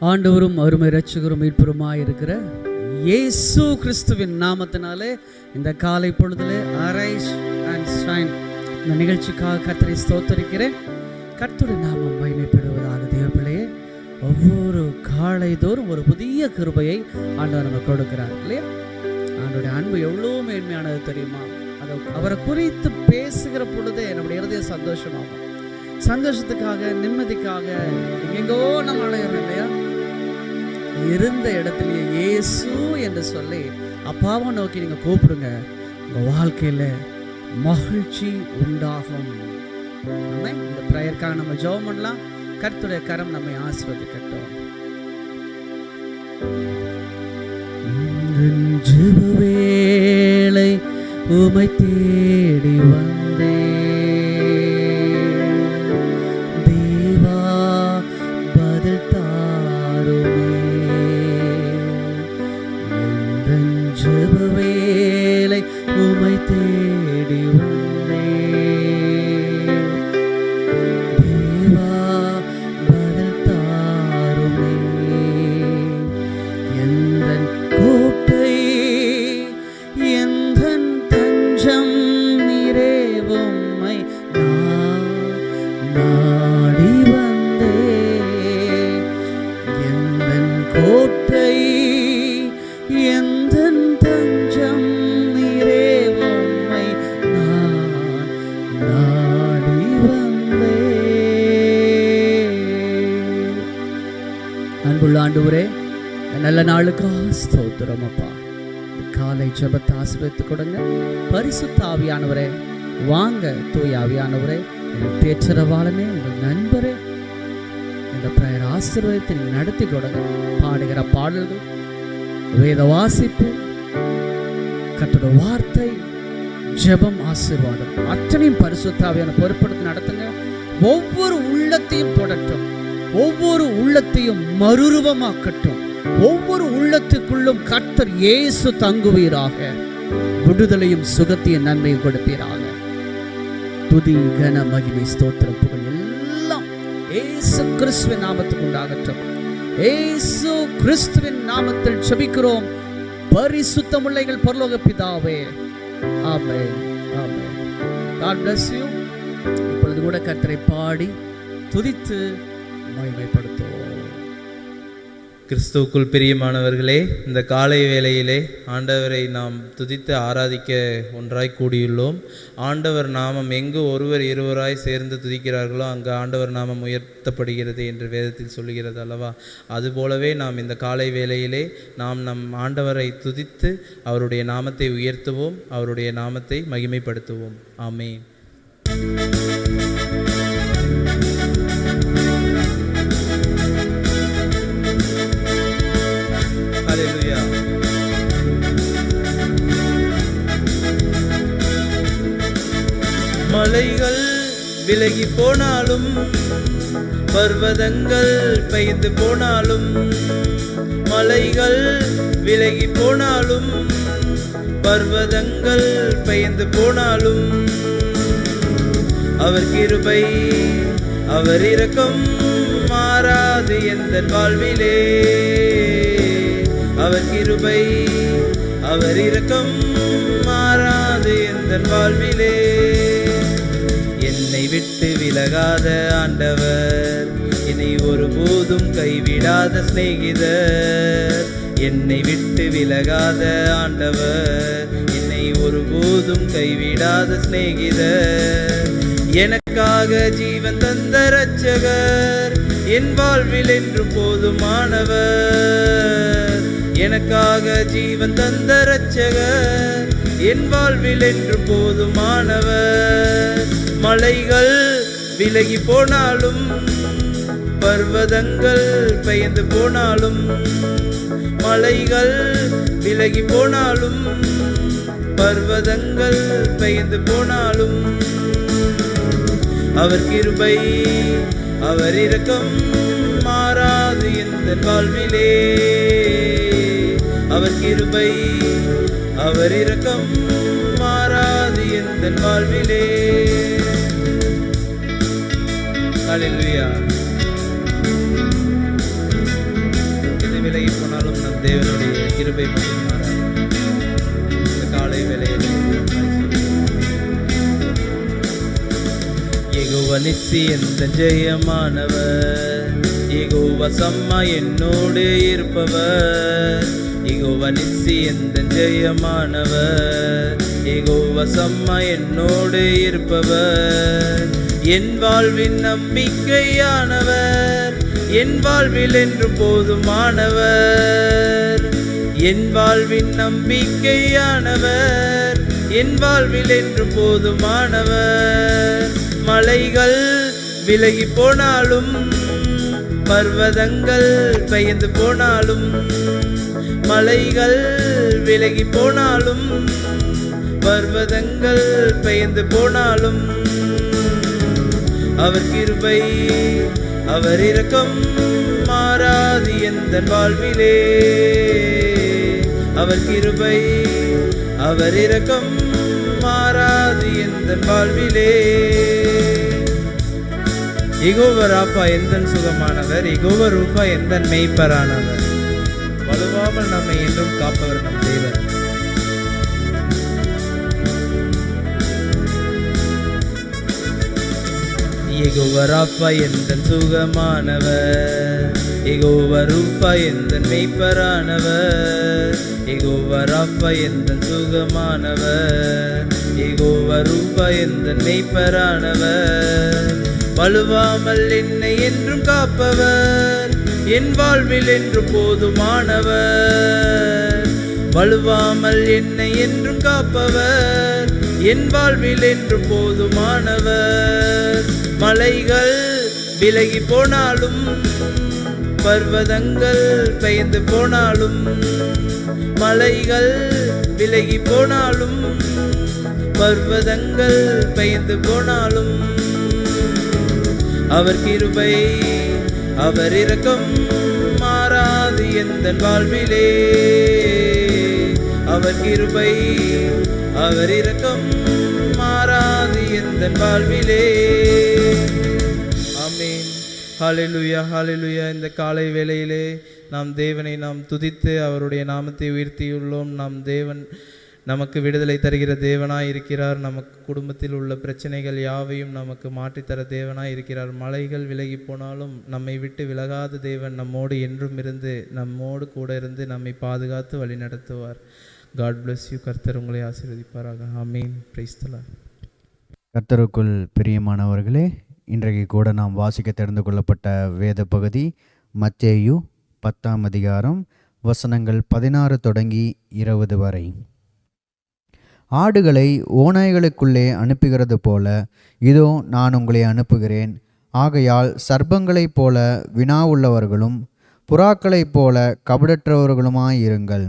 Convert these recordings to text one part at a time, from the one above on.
ஆண்டவரும் அருமை இரட்சகரும் மீட்பருமாய் இருக்கிற இயேசு கிறிஸ்துவின் நாமத்தினாலே இந்த காலை பொழுதிலே அரைஸ் அண்ட் ஷைன் இந்த நிகழ்ச்சிக்காக கர்த்தரை ஸ்தோத்தரிக்கிறேன். கர்த்தருடைய நாமம் மகிமைப்படுவதாக. தேவப்பிள்ளையே, ஒவ்வொரு காலை தோறும் ஒரு புதிய கிருபையை ஆண்டவர் நமக்கு கொடுக்கிறார் இல்லையா? ஆண்டோடைய அன்பு எவ்வளோ மேன்மையானது தெரியுமா? அதை அவரை குறித்து பேசுகிற பொழுதே நம்முடைய இருதயம் சந்தோஷமாகும். சந்தோஷத்துக்காக, நிம்மதிக்காக எங்கெங்கோ நம்ம அலையிறோம் இல்லையா? இருந்த இடத்துலயே இயேசு என்று சொல்லி அப்பாவை நோக்கி நீங்க கூப்பிடுங்க, உங்க வாழ்க்கையில மகிழ்ச்சி உண்டாகும். இந்த பிரேயருக்காக நம்ம ஜெபம் பண்ணலாம். கர்த்தருடைய கரம் நம்மை ஆசீர்வதிக்கட்டும். ஜெப வேளை உம்மை தேடி வந்தே தேவா, பதில் தாருமே. எந்தன் ஜெப வேளை உம்மை தேடி வந்தே தேவா, பதில் தாருமே. எந்தன் கோட்டை, எந்தன் தஞ்சம் நீரே, உம்மை நாடி வந்தே. எந்தன் கோட்டை, எந்தன் தஞ்சம் நீரே, உம்மை நாடி வந்தே. அன்புள்ள ஆண்டவரே, நல்ல நாளுக்காக ஸ்தோத்திரம் அப்பா. காலை ஜெபத்தை ஆசீர்வதித்துக் கொடுங்க. பரிசுத்த ஆவியானவரே வாங்க. தூய ஆவியானவரே, எங்கள் தேற்றரவாளனே, எங்கள் நண்பரே, இந்த பிரேயர் ஆசீர்வதித்து நீங்கள் நடத்தி கொடுங்க. பாடுகிற பாடல்கள், வேத வாசிப்பு, கர்த்தருடைய வார்த்தை, ஜெபம், ஆசீர்வாதம் அத்தனையும் பரிசுத்த ஆவியான பொறுப்படுத்தி நடத்துங்க. ஒவ்வொரு உள்ளத்தையும் தொடட்டும், ஒவ்வொரு உள்ளத்தையும் மறுரூபமாக்கட்டும். ஒவ்வொரு உள்ளத்துக்குள்ளும் கர்த்தர் இயேசு தங்குவீராக. விடுதலையும் சுகத்தையும் நன்மையும் கொடுப்பீராக. துதி, கன, மகிமை, ஸ்தோத்திரம், புகழ் எல்லாம் இயேசு கிறிஸ்துவின் நாமத்துக்கு உண்டாகட்டும். இயேசு கிறிஸ்துவின் நாமத்தில் ஜெபிக்கிறோம் பரிசுத்தமுள்ள எங்கள் பரலோக பிதாவே. ஆமென், ஆமென். God bless you. இப்பொழுது கூட கர்த்தரை பாடி துதித்து மகிமைப்படுத்துவோம். கிறிஸ்துவுக்குள் பிரியமானவர்களே, இந்த காலை வேளையிலே ஆண்டவரை நாம் துதித்து ஆராதிக்க ஒன்றாய் கூடியுள்ளோம். ஆண்டவர் நாமம் எங்கு ஒருவர் இருவராய் சேர்ந்து துதிக்கிறார்களோ அங்கு ஆண்டவர் நாமம் உயர்த்தப்படுகிறது என்று வேதத்தில் சொல்லுகிறது அல்லவா? அதுபோலவே நாம் இந்த காலை வேளையிலே நாம் நம் ஆண்டவரை துதித்து அவருடைய நாமத்தை உயர்த்துவோம், அவருடைய நாமத்தை மகிமைப்படுத்துவோம். ஆமென். மலைகள் விலகி போனாலும், பர்வதங்கள் பெய்து போனாலும், மலைகள் விலகி போனாலும், பர்வதங்கள் பெய்து போனாலும், அவர் கிருபை, அவர் இரக்கம் மாறாது எந்தன் வாழ்விலே. அவர் கிருபை, அவர் இரக்கம் மாறாது எந்தன் வாழ்விலே. என்னை விட்டு விலகாத ஆண்டவர், என்னை ஒருபோதும் கைவிடாத சிநேகிதர். என்னை விட்டு விலகாத ஆண்டவர், என்னை ஒருபோதும் கைவிடாத சிநேகிதர். எனக்காக ஜீவன் தந்த இரட்சகர், என் வாழ்வில் என்றும் போதுமானவர். எனக்காக ஜீவன் தந்த இரட்சகர், என் வாழ்வில் என்றும் போதுமானவர். மலைகள் விலகி போனாலும், பர்வதங்கள் பெயர்ந்து போனாலும், மலைகள் விலகி போனாலும், பர்வதங்கள் பெயர்ந்து போனாலும், அவர் கிருபை, அவர் இரக்கம் மாறாது எந்தன் வாழ்விலே. அவர் கிருபை, அவர் இரக்கம் மாறாது எந்தன் வாழ்விலே. ஹல்லேலூயா. விலகி போனாலும் நம் தேவனுடைய கிருபை மட்டும் மாறாது. இந்த காலை வேளையில் யெகோவா நிசி எந்த ஜெயமானவர், யெகோவா சம்மா என்னோடு இருப்பவர். யெகோவா நிசி எந்த ஜெயமானவர், யெகோவா சம்மா என்னோடு இருப்பவர். என் வாழ்வின் நம்பிக்கையானவர், என் வாழ்வில் என்று போதுமானவர். என் வாழ்வின் நம்பிக்கையானவர், என் வாழ்வில் என்று போதுமானவர். மலைகள் விலகி போனாலும், பர்வதங்கள் பெயர்ந்து போனாலும், மலைகள் விலகி போனாலும், பர்வதங்கள் பெயர்ந்து போனாலும், அவர் கிருபை அவர் இரக்கம் மாறாது எந்தன் வாழ்விலே. அவர் கிருபை அவர் இரக்கம் மாறாது எந்தன் வாழ்விலே. யெகோவா ராஃபா எந்தன் சுகமானவர், யெகோவா ரூபா எந்தன் மெய்ப்பரானவர். வலுவாமல் நம்மை என்றும் காப்பவர் நம் தேவன். யெகோவா ராஃபா எந்தன் சுகமானவர், யெகோவா ரூபா எந்தன் மெய்ப்பரானவர். யெகோவா ராஃபா எந்தன் சுகமானவர், யெகோவா ரூபா எந்தன் மெய்ப்பரானவர். வலுவாமல் என்னை என்றும் காப்பவர், என் வாழ்வில் என்று போதுமானவர். வலுவாமல் என்னை என்றும் காப்பவர், என் வாழ்வில் என்று போதுமானவர். மலைகள் விலகி போனாலும், பர்வதங்கள் பெயர்ந்து போனாலும், மலைகள் விலகி போனாலும், பர்வதங்கள் பெயர்ந்து போனாலும், அவர் கிருபை அவர் இரக்கம் மாறாது எந்தன் வாழ்விலே. அவர் கிருபை அவர் இரக்கம் மாறாது எந்தன் வாழ்விலே. ஆமென். ஹல்லேலூயா ஹல்லேலூயா. இந்த காலை வேளையிலே நாம் தேவனை நாம் துதித்து அவருடைய நாமத்தை உயர்த்தியுள்ளோம். நாம் தேவன் நமக்கு விடுதலை தருகிற தேவனாய் இருக்கிறார். நமக்கு குடும்பத்தில் உள்ள பிரச்சனைகள் யாவையும் நமக்கு மாற்றித்தர தேவனாய் இருக்கிறார். மலைகள் விலகி போனாலும் நம்மை விட்டு விலகாத தேவன் நம்மோடு என்றும் இருந்து நம்மோடு கூட இருந்து நம்மை பாதுகாத்து வழி நடத்துவார். God bless you. கர்த்தர் உங்களை ஆசீர்வதிப்பாராக. ஆமீன். Praise the Lord. கர்த்தருக்குள் பிரியமானவர்களே, இன்றைக்கு கூட நாம் வாசிக்க தெரிந்து கொள்ளப்பட்ட வேத பகுதி மத்தேயு 10ஆம் அதிகாரம் வசனங்கள் 16 தொடங்கி 20 வரை. ஆடுகளை ஓநாய்களுக்குள்ளே அனுப்புகிறது போல இதோ நான் உங்களை அனுப்புகிறேன். ஆகையால் சர்ப்பங்களைப் போல வினாவுள்ளவர்களும் புறாக்களைப் போல கபடற்றவர்களுமாயிருங்கள்.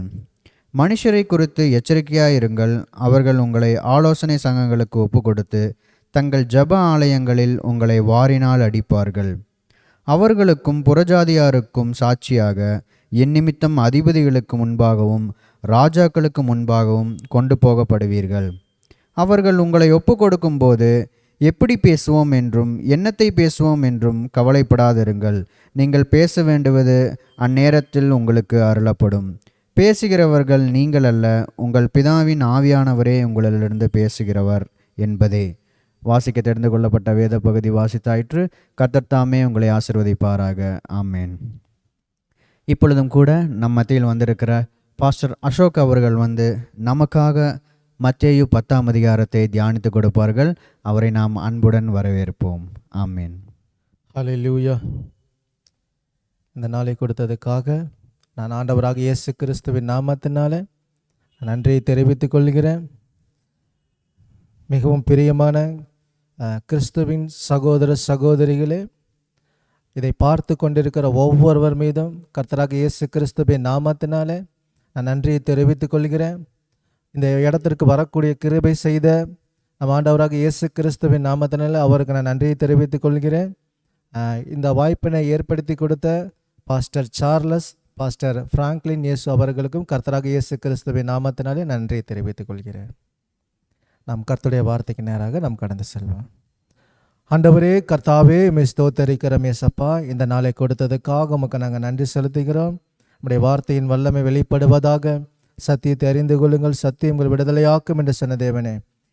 மனுஷரை குறித்து எச்சரிக்கையாயிருங்கள். அவர்கள் உங்களை ஆலோசனை சங்கங்களுக்கு ஒப்பு கொடுத்து தங்கள் ஜப ஆலயங்களில் உங்களை வாரினால் அடிப்பார்கள். அவர்களுக்கும் புறஜாதியாருக்கும் சாட்சியாக என் நிமித்தம் அதிபதிகளுக்கு முன்பாகவும் ராஜாக்களுக்கு முன்பாகவும் கொண்டு போகப்படுவீர்கள். அவர்கள் உங்களை ஒப்பு கொடுக்கும்போது எப்படி பேசுவோம் என்றும் என்னத்தை பேசுவோம் என்றும் கவலைப்படாதிருங்கள். நீங்கள் பேச வேண்டுவது அந்நேரத்தில் உங்களுக்கு அருளப்படும். பேசுகிறவர்கள் நீங்கள் அல்ல, உங்கள் பிதாவின் ஆவியானவரே உங்களிலிருந்து பேசுகிறவர் என்பதே. வாசிக்க தெரிந்து கொள்ளப்பட்ட வேத பகுதி வாசித்தாயிற்று. கர்த்தர் தாமே உங்களை ஆசீர்வதிப்பாராக. ஆமேன். இப்பொழுதும் கூட நம் மத்தியில் வந்திருக்கிற பாஸ்டர் அசோக் அவர்கள் நமக்காக மத்தேயு 10ஆம் அதிகாரத்தை தியானித்து கொடுப்பார்கள். அவரை நாம் அன்புடன் வரவேற்போம். ஆமேன். ஹல்லேலூயா. இந்த நாளை கொடுத்ததுக்காக நான் ஆண்டவராக இயேசு கிறிஸ்துவின் நாமத்தினால நன்றியை தெரிவித்துக் கொள்கிறேன். மிகவும் பிரியமான கிறிஸ்துவின் சகோதர சகோதரிகளே, இதை பார்த்து கொண்டிருக்கிற ஒவ்வொருவர் மீதும் கர்த்தராக இயேசு கிறிஸ்துவின் நாமத்தினாலே நான் நன்றியை தெரிவித்துக் கொள்கிறேன். இந்த இடத்திற்கு வரக்கூடிய கிருபை செய்த நம் ஆண்டவராக இயேசு கிறிஸ்துவின் நாமத்தினால அவருக்கு நான் நன்றியை தெரிவித்துக் கொள்கிறேன். இந்த வாய்ப்பினை ஏற்படுத்தி கொடுத்த பாஸ்டர் சார்லஸ், பாஸ்டர் பிராங்க்லின் இயேசு அவர்களுக்கும் கர்த்தராக இயேசு கிறிஸ்துவின் நாமத்தினாலே நன்றியை தெரிவித்துக் கொள்கிறேன். நாம் கர்த்தருடைய வார்த்தைக்கு நேராக நாம் கடந்து செல்வோம். ஆண்டவரே கர்த்தாவே, உம்மை ஸ்தோத்தரிக்கிறோம் ஏசப்பா. இந்த நாளை கொடுத்ததுக்காக உமக்கு நாங்கள் நன்றி செலுத்துகிறோம். நம்முடைய வார்த்தையின் வல்லமை வெளிப்படுவதாக. சத்தியத்தை அறிந்து கொள்ளுங்கள், சத்தியம் உங்கள் விடுதலையாக்கும் என்று சொன்ன தேவனே,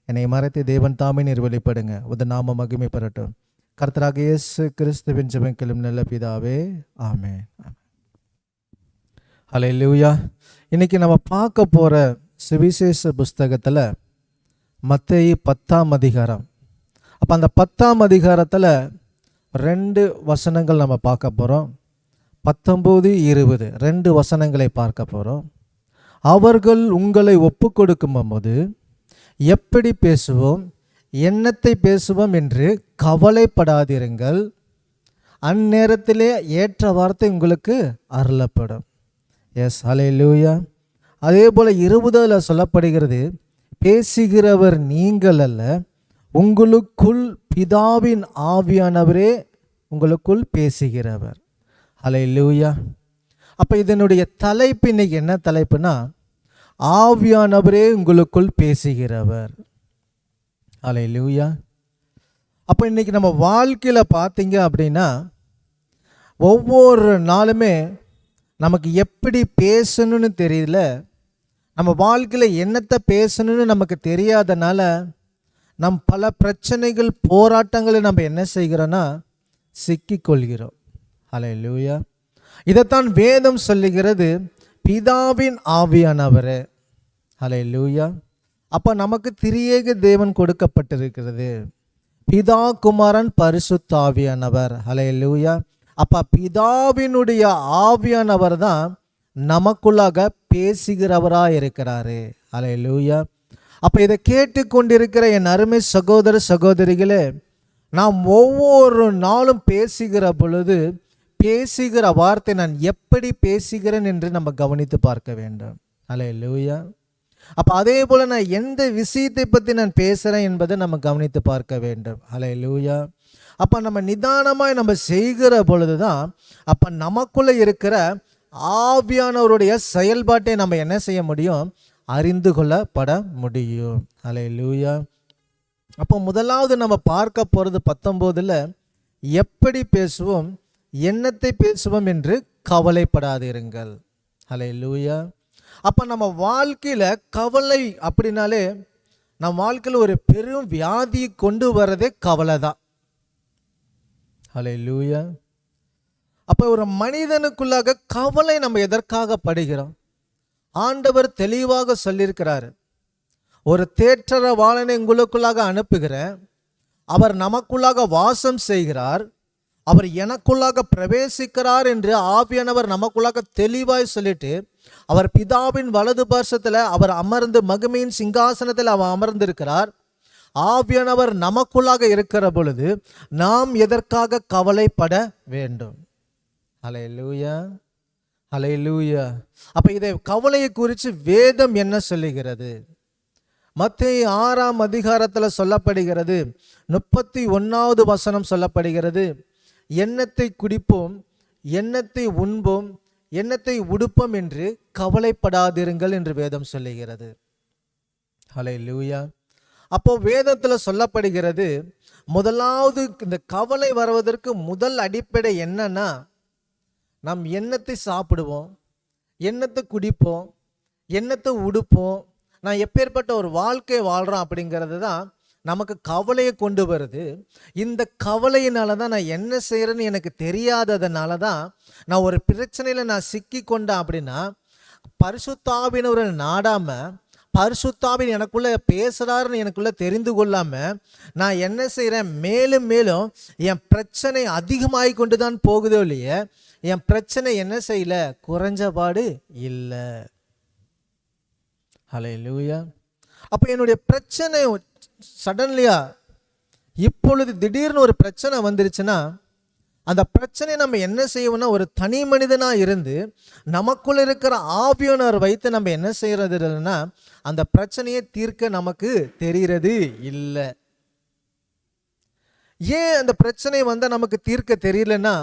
என்னை மறைத்து தேவன் தாமே நீர் வெளிப்படுங்க. உத நாம மகிமை பெறட்டும். கர்த்தராகிய இயேசு கிறிஸ்துவின் ஜெபங்களும் நல்ல பிதாவே, ஆமென். ஹல்லேலூயா. இன்னைக்கு நம்ம பார்க்க போற சுவிசேஷ புஸ்தகத்தில் மத்தேயு 10ஆம் அதிகாரம். அப்போ அந்த 10ஆம் அதிகாரத்தில் 2 வசனங்கள் நம்ம பார்க்க போகிறோம். 19, 20 2 வசனங்களை பார்க்க போகிறோம். அவர்கள் உங்களை ஒப்பு கொடுக்கும்போது எப்படி பேசுவோம், என்னத்தை பேசுவோம் என்று கவலைப்படாதிருங்கள். அந்நேரத்திலே ஏற்ற வார்த்தை உங்களுக்கு அருளப்படும். எஸ், ஹல்லேலூயா. அதே போல் 20 சொல்லப்படுகிறது, பேசுகிறவர் நீங்கள் அல்ல, உங்களுக்குள் பிதாவின் ஆவியானவரே உங்களுக்குள் பேசுகிறவர். ஹல்லேலூயா. அப்போ இதனுடைய தலைப்பு இன்னைக்கு என்ன தலைப்புனா, ஆவியானவரே உங்களுக்குள் பேசுகிறவர். ஹல்லேலூயா. அப்போ இன்னைக்கு நம்ம வாழ்க்கையில் பார்த்தீங்க அப்படின்னா, ஒவ்வொரு நாளுமே நமக்கு எப்படி பேசணும்னு தெரியல. நம்ம வாழ்க்கையில் என்னத்தை பேசணும்னு நமக்கு தெரியாதனால நம் பல பிரச்சனைகள், போராட்டங்களை நம்ம என்ன செய்கிறோன்னா சிக்கிக்கொள்கிறோம். ஹல்லேலூயா. இதைத்தான் வேதம் சொல்லுகிறது, பிதாவின் ஆவியானவரே. ஹல்லேலூயா. அப்போ நமக்கு திரியேக தேவன் கொடுக்கப்பட்டிருக்கிறது, பிதா, குமாரன், பரிசுத்த ஆவியானவர். ஹல்லேலூயா. அப்போ பிதாவினுடைய ஆவியானவர் தான் நமக்குள்ளாக பேசுகிறவராக இருக்கிறாரு. ஹல்லேலூயா. அப்போ இதை கேட்டுக்கொண்டிருக்கிற என் அருமை சகோதர சகோதரிகளே, நாம் ஒவ்வொரு நாளும் பேசுகிற பொழுது பேசுகிற வார்த்தை நான் எப்படி பேசுகிறேன் என்று நம்ம கவனித்து பார்க்க வேண்டும். ஹல்லேலூயா. அப்போ அதே போல் நான் எந்த விஷயத்தை பற்றி நான் பேசுகிறேன் என்பதை நம்ம கவனித்து பார்க்க வேண்டும். ஹல்லேலூயா. அப்போ நம்ம நிதானமாய் நம்ம செய்கிற பொழுது தான் அப்போ நமக்குள்ளே இருக்கிற ஆவியானவருடைய செயல்பாட்டை நம்ம என்ன செய்ய முடியும், அறிந்து கொள்ளப்பட முடியும். ஹல்லேலூயா. அப்போ முதலாவது நம்ம பார்க்க போகிறது 19 எப்படி பேசுவோம், என்னத்தை பேசுவோம் என்று கவலைப்படாதிருங்கள். ஹல்லேலூயா. அப்போ நம்ம வாழ்க்கையில் கவலை அப்படின்னாலே நம்ம வாழ்க்கையில் ஒரு பெரும் வியாதியை கொண்டு வரதே கவலை தான். ஹல்லேலூயா. அப்போ ஒரு மனிதனுக்குள்ளாக கவலை நம்ம எதற்காக படுகிறோம்? ஆண்டவர் தெளிவாக சொல்லியிருக்கிறார், ஒரு தேற்றரவாளனை உங்களுக்குள்ளாக அனுப்புகிறேன், அவர் நமக்குள்ளாக வாசம் செய்கிறார், அவர் எனக்குள்ளாக பிரவேசிக்கிறார் என்று ஆவியானவர் நமக்குள்ளாக தெளிவாய் சொல்லிட்டு, அவர் பிதாவின் வலது பார்சத்தில் அவர் அமர்ந்து மகிமையின் சிங்காசனத்தில் அவர் அமர்ந்திருக்கிறார். ஆவியானவர் நமக்குள்ளாக இருக்கிற பொழுது நாம் எதற்காக கவலைப்பட வேண்டும்? ஹல்லேலூயா. ஹல்லேலூயா. அப்போ இதை கவலையை குறித்து வேதம் என்ன சொல்லுகிறது? மத்தேயு 6ஆம் அதிகாரத்தில் சொல்லப்படுகிறது, 31வது வசனம் சொல்லப்படுகிறது, எண்ணத்தை குடிப்போம், எண்ணத்தை உண்போம், எண்ணத்தை உடுப்போம் என்று கவலைப்படாதிருங்கள் என்று வேதம் சொல்லுகிறது. ஹல்லேலூயா. அப்போ வேதத்தில் சொல்லப்படுகிறது, முதலாவது இந்த கவலை வருவதற்கு முதல் அடிப்படை என்னன்னா, நாம் எண்ணத்தை சாப்பிடுவோம், எண்ணத்தை குடிப்போம், எண்ணத்தை உடுப்போம், நான் எப்பேற்பட்ட ஒரு வாழ்க்கை வாழ்கிறோம் அப்படிங்கிறது தான் நமக்கு கவலையை கொண்டு வருது. இந்த கவலையினால தான் நான் என்ன செய்கிறேன்னு எனக்கு தெரியாததுனால தான் நான் ஒரு பிரச்சனையில் நான் சிக்கி கொண்டேன். அப்படின்னா பரிசுத்த ஆவியானவரை நாடாமல், பரிசுத்தாவின் எனக்குள்ளே பேசுகிறாருன்னு எனக்குள்ளே தெரிந்து கொள்ளாமல் நான் என்ன செய்கிறேன், மேலும் மேலும் என் பிரச்சனை அதிகமாகி கொண்டு தான் போகுதோ இல்லையே, என் பிரச்சனை என்ன செய்யலை, குறைஞ்சபாடு இல்லை. ஹல்லேலூயா. அப்போ என்னுடைய பிரச்சனை சடன்லியா இப்பொழுது திடீர்னு ஒரு பிரச்சனை வந்துருச்சுன்னா, அந்த பிரச்சனையை நம்ம என்ன செய்வோம்னா, ஒரு தனி மனிதனாக இருந்து நமக்குள்ள இருக்கிற ஆவியானவர் வைத்து நம்ம என்ன செய்யறது இல்லைன்னா, அந்த பிரச்சனையை தீர்க்க நமக்கு தெரிகிறது இல்லை. ஏன் அந்த பிரச்சனை வந்தால் நமக்கு தீர்க்க தெரியலன்னா,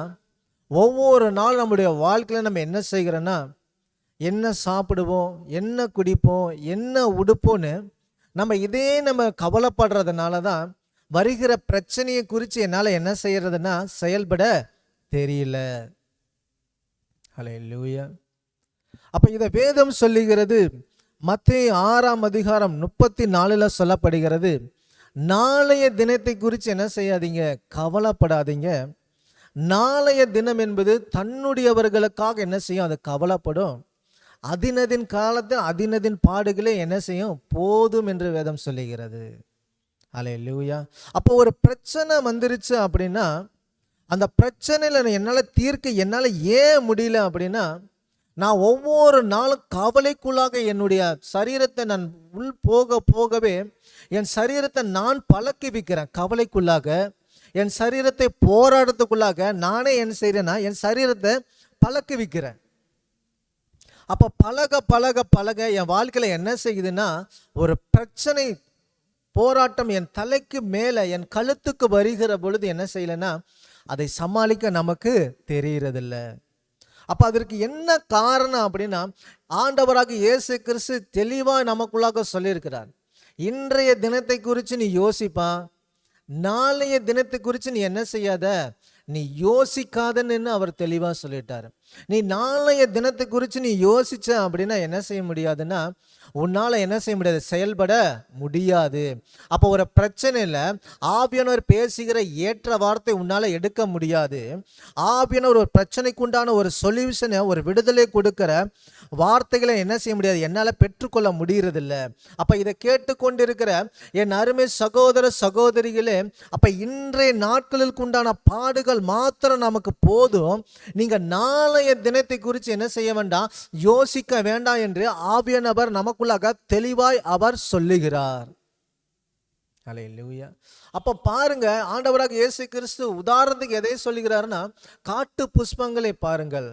ஒவ்வொரு நாள் நம்முடைய வாழ்க்கையில் நம்ம என்ன செய்கிறோன்னா, என்ன சாப்பிடுவோம், என்ன குடிப்போம், என்ன உடுப்போன்னு நம்ம கவலைப்படுறதுனால தான் வருகிற பிரச்சனையை குறித்து என்னால் என்ன செய்யறதுன்னா செயல்பட தெரியல. ஹல்லேலூயா. அப்ப இதை வேதம் சொல்லுகிறது. மத்தேயு 6:34 சொல்லப்படுகிறது, நாளைய தினத்தை குறித்து என்ன செய்யாதீங்க, கவலைப்படாதீங்க. நாளைய தினம் என்பது தன்னுடையவர்களுக்காக என்ன செய்யும், அது கவலைப்படும். அதினதின் காலத்தில் அதினதின் பாடுகளே என்ன செய்யும், போதும் என்று வேதம் சொல்லுகிறது. அல்லேலூயா. அப்போ ஒரு பிரச்சனை வந்துருச்சு அப்படின்னா, அந்த பிரச்சனையில் என்னால் தீர்க்க என்னால் ஏன் முடியல அப்படின்னா, நான் ஒவ்வொரு நாளும் கவலைக்குள்ளாக என்னுடைய சரீரத்தை நான் உள் போக போகவே என் சரீரத்தை நான் பழக்கி வைக்கிறேன். கவலைக்குள்ளாக என் சரீரத்தை போராட்டத்துக்குள்ளாக நானே என்ன செய்கிறேன்னா என் சரீரத்தை பழக்கி வைக்கிறேன். அப்போ பழக பழக பழக என் வாழ்க்கையில் என்ன செய்யுதுன்னா, ஒரு பிரச்சனை போராட்டம் என் தலைக்கு மேலே என் கழுத்துக்கு வருகிற பொழுது என்ன செய்யலைன்னா அதை சமாளிக்க நமக்கு தெரிகிறதில்ல. அப்போ அதற்கு என்ன காரணம் அப்படின்னா, ஆண்டவராக இயேசு கிறிஸ்து தெளிவாக நமக்குள்ளாக சொல்லியிருக்கிறார். இன்றைய தினத்தை குறித்து நீ யோசிப்பா, நாளைய தினத்தை குறித்து நீ என்ன செய்யாத, நீ யோசிக்காதன்னு அவர் தெளிவாக சொல்லிட்டார். நீ நாளைய தினத்தை குறித்து நீ யோசிச்ச அப்படின்னா என்ன செய்ய முடியாதுன்னா, உன்னால் என்ன செய்ய முடியாது, செயல்பட முடியாது. அப்போ ஒரு பிரச்சனையில் ஆவியானவர் பேசுகிற ஏற்ற வார்த்தை உன்னால் எடுக்க முடியாது. ஆவியானவர் ஒரு பிரச்சனைக்கு உண்டான ஒரு சொல்யூஷனை, ஒரு விடுதலை கொடுக்கிற வார்த்தைகளை என்ன செய்ய முடியாது, என்னால் பெற்றுக்கொள்ள முடியறதில்லை. அப்போ இதை கேட்டுக்கொண்டிருக்கிற என் அருமை சகோதர சகோதரிகளே, அப்போ இன்றைய நாட்களுக்கு உண்டான பாடுகள் மாத்திரம் நமக்கு போதும். நீங்கள் நாளைய தினத்தை குறித்து என்ன செய்ய வேண்டாம், யோசிக்க வேண்டாம் என்று ஆவியானவர் நமக்குள்ளாக தெளிவாய் அவர் சொல்லுகிறார். அல்லேலூயா. அப்போ பாருங்க, ஆண்டவராக இயேசு கிறிஸ்து உதாரணத்துக்கு எதை சொல்லுகிறாருன்னா, காட்டு புஷ்பங்களை பாருங்கள்,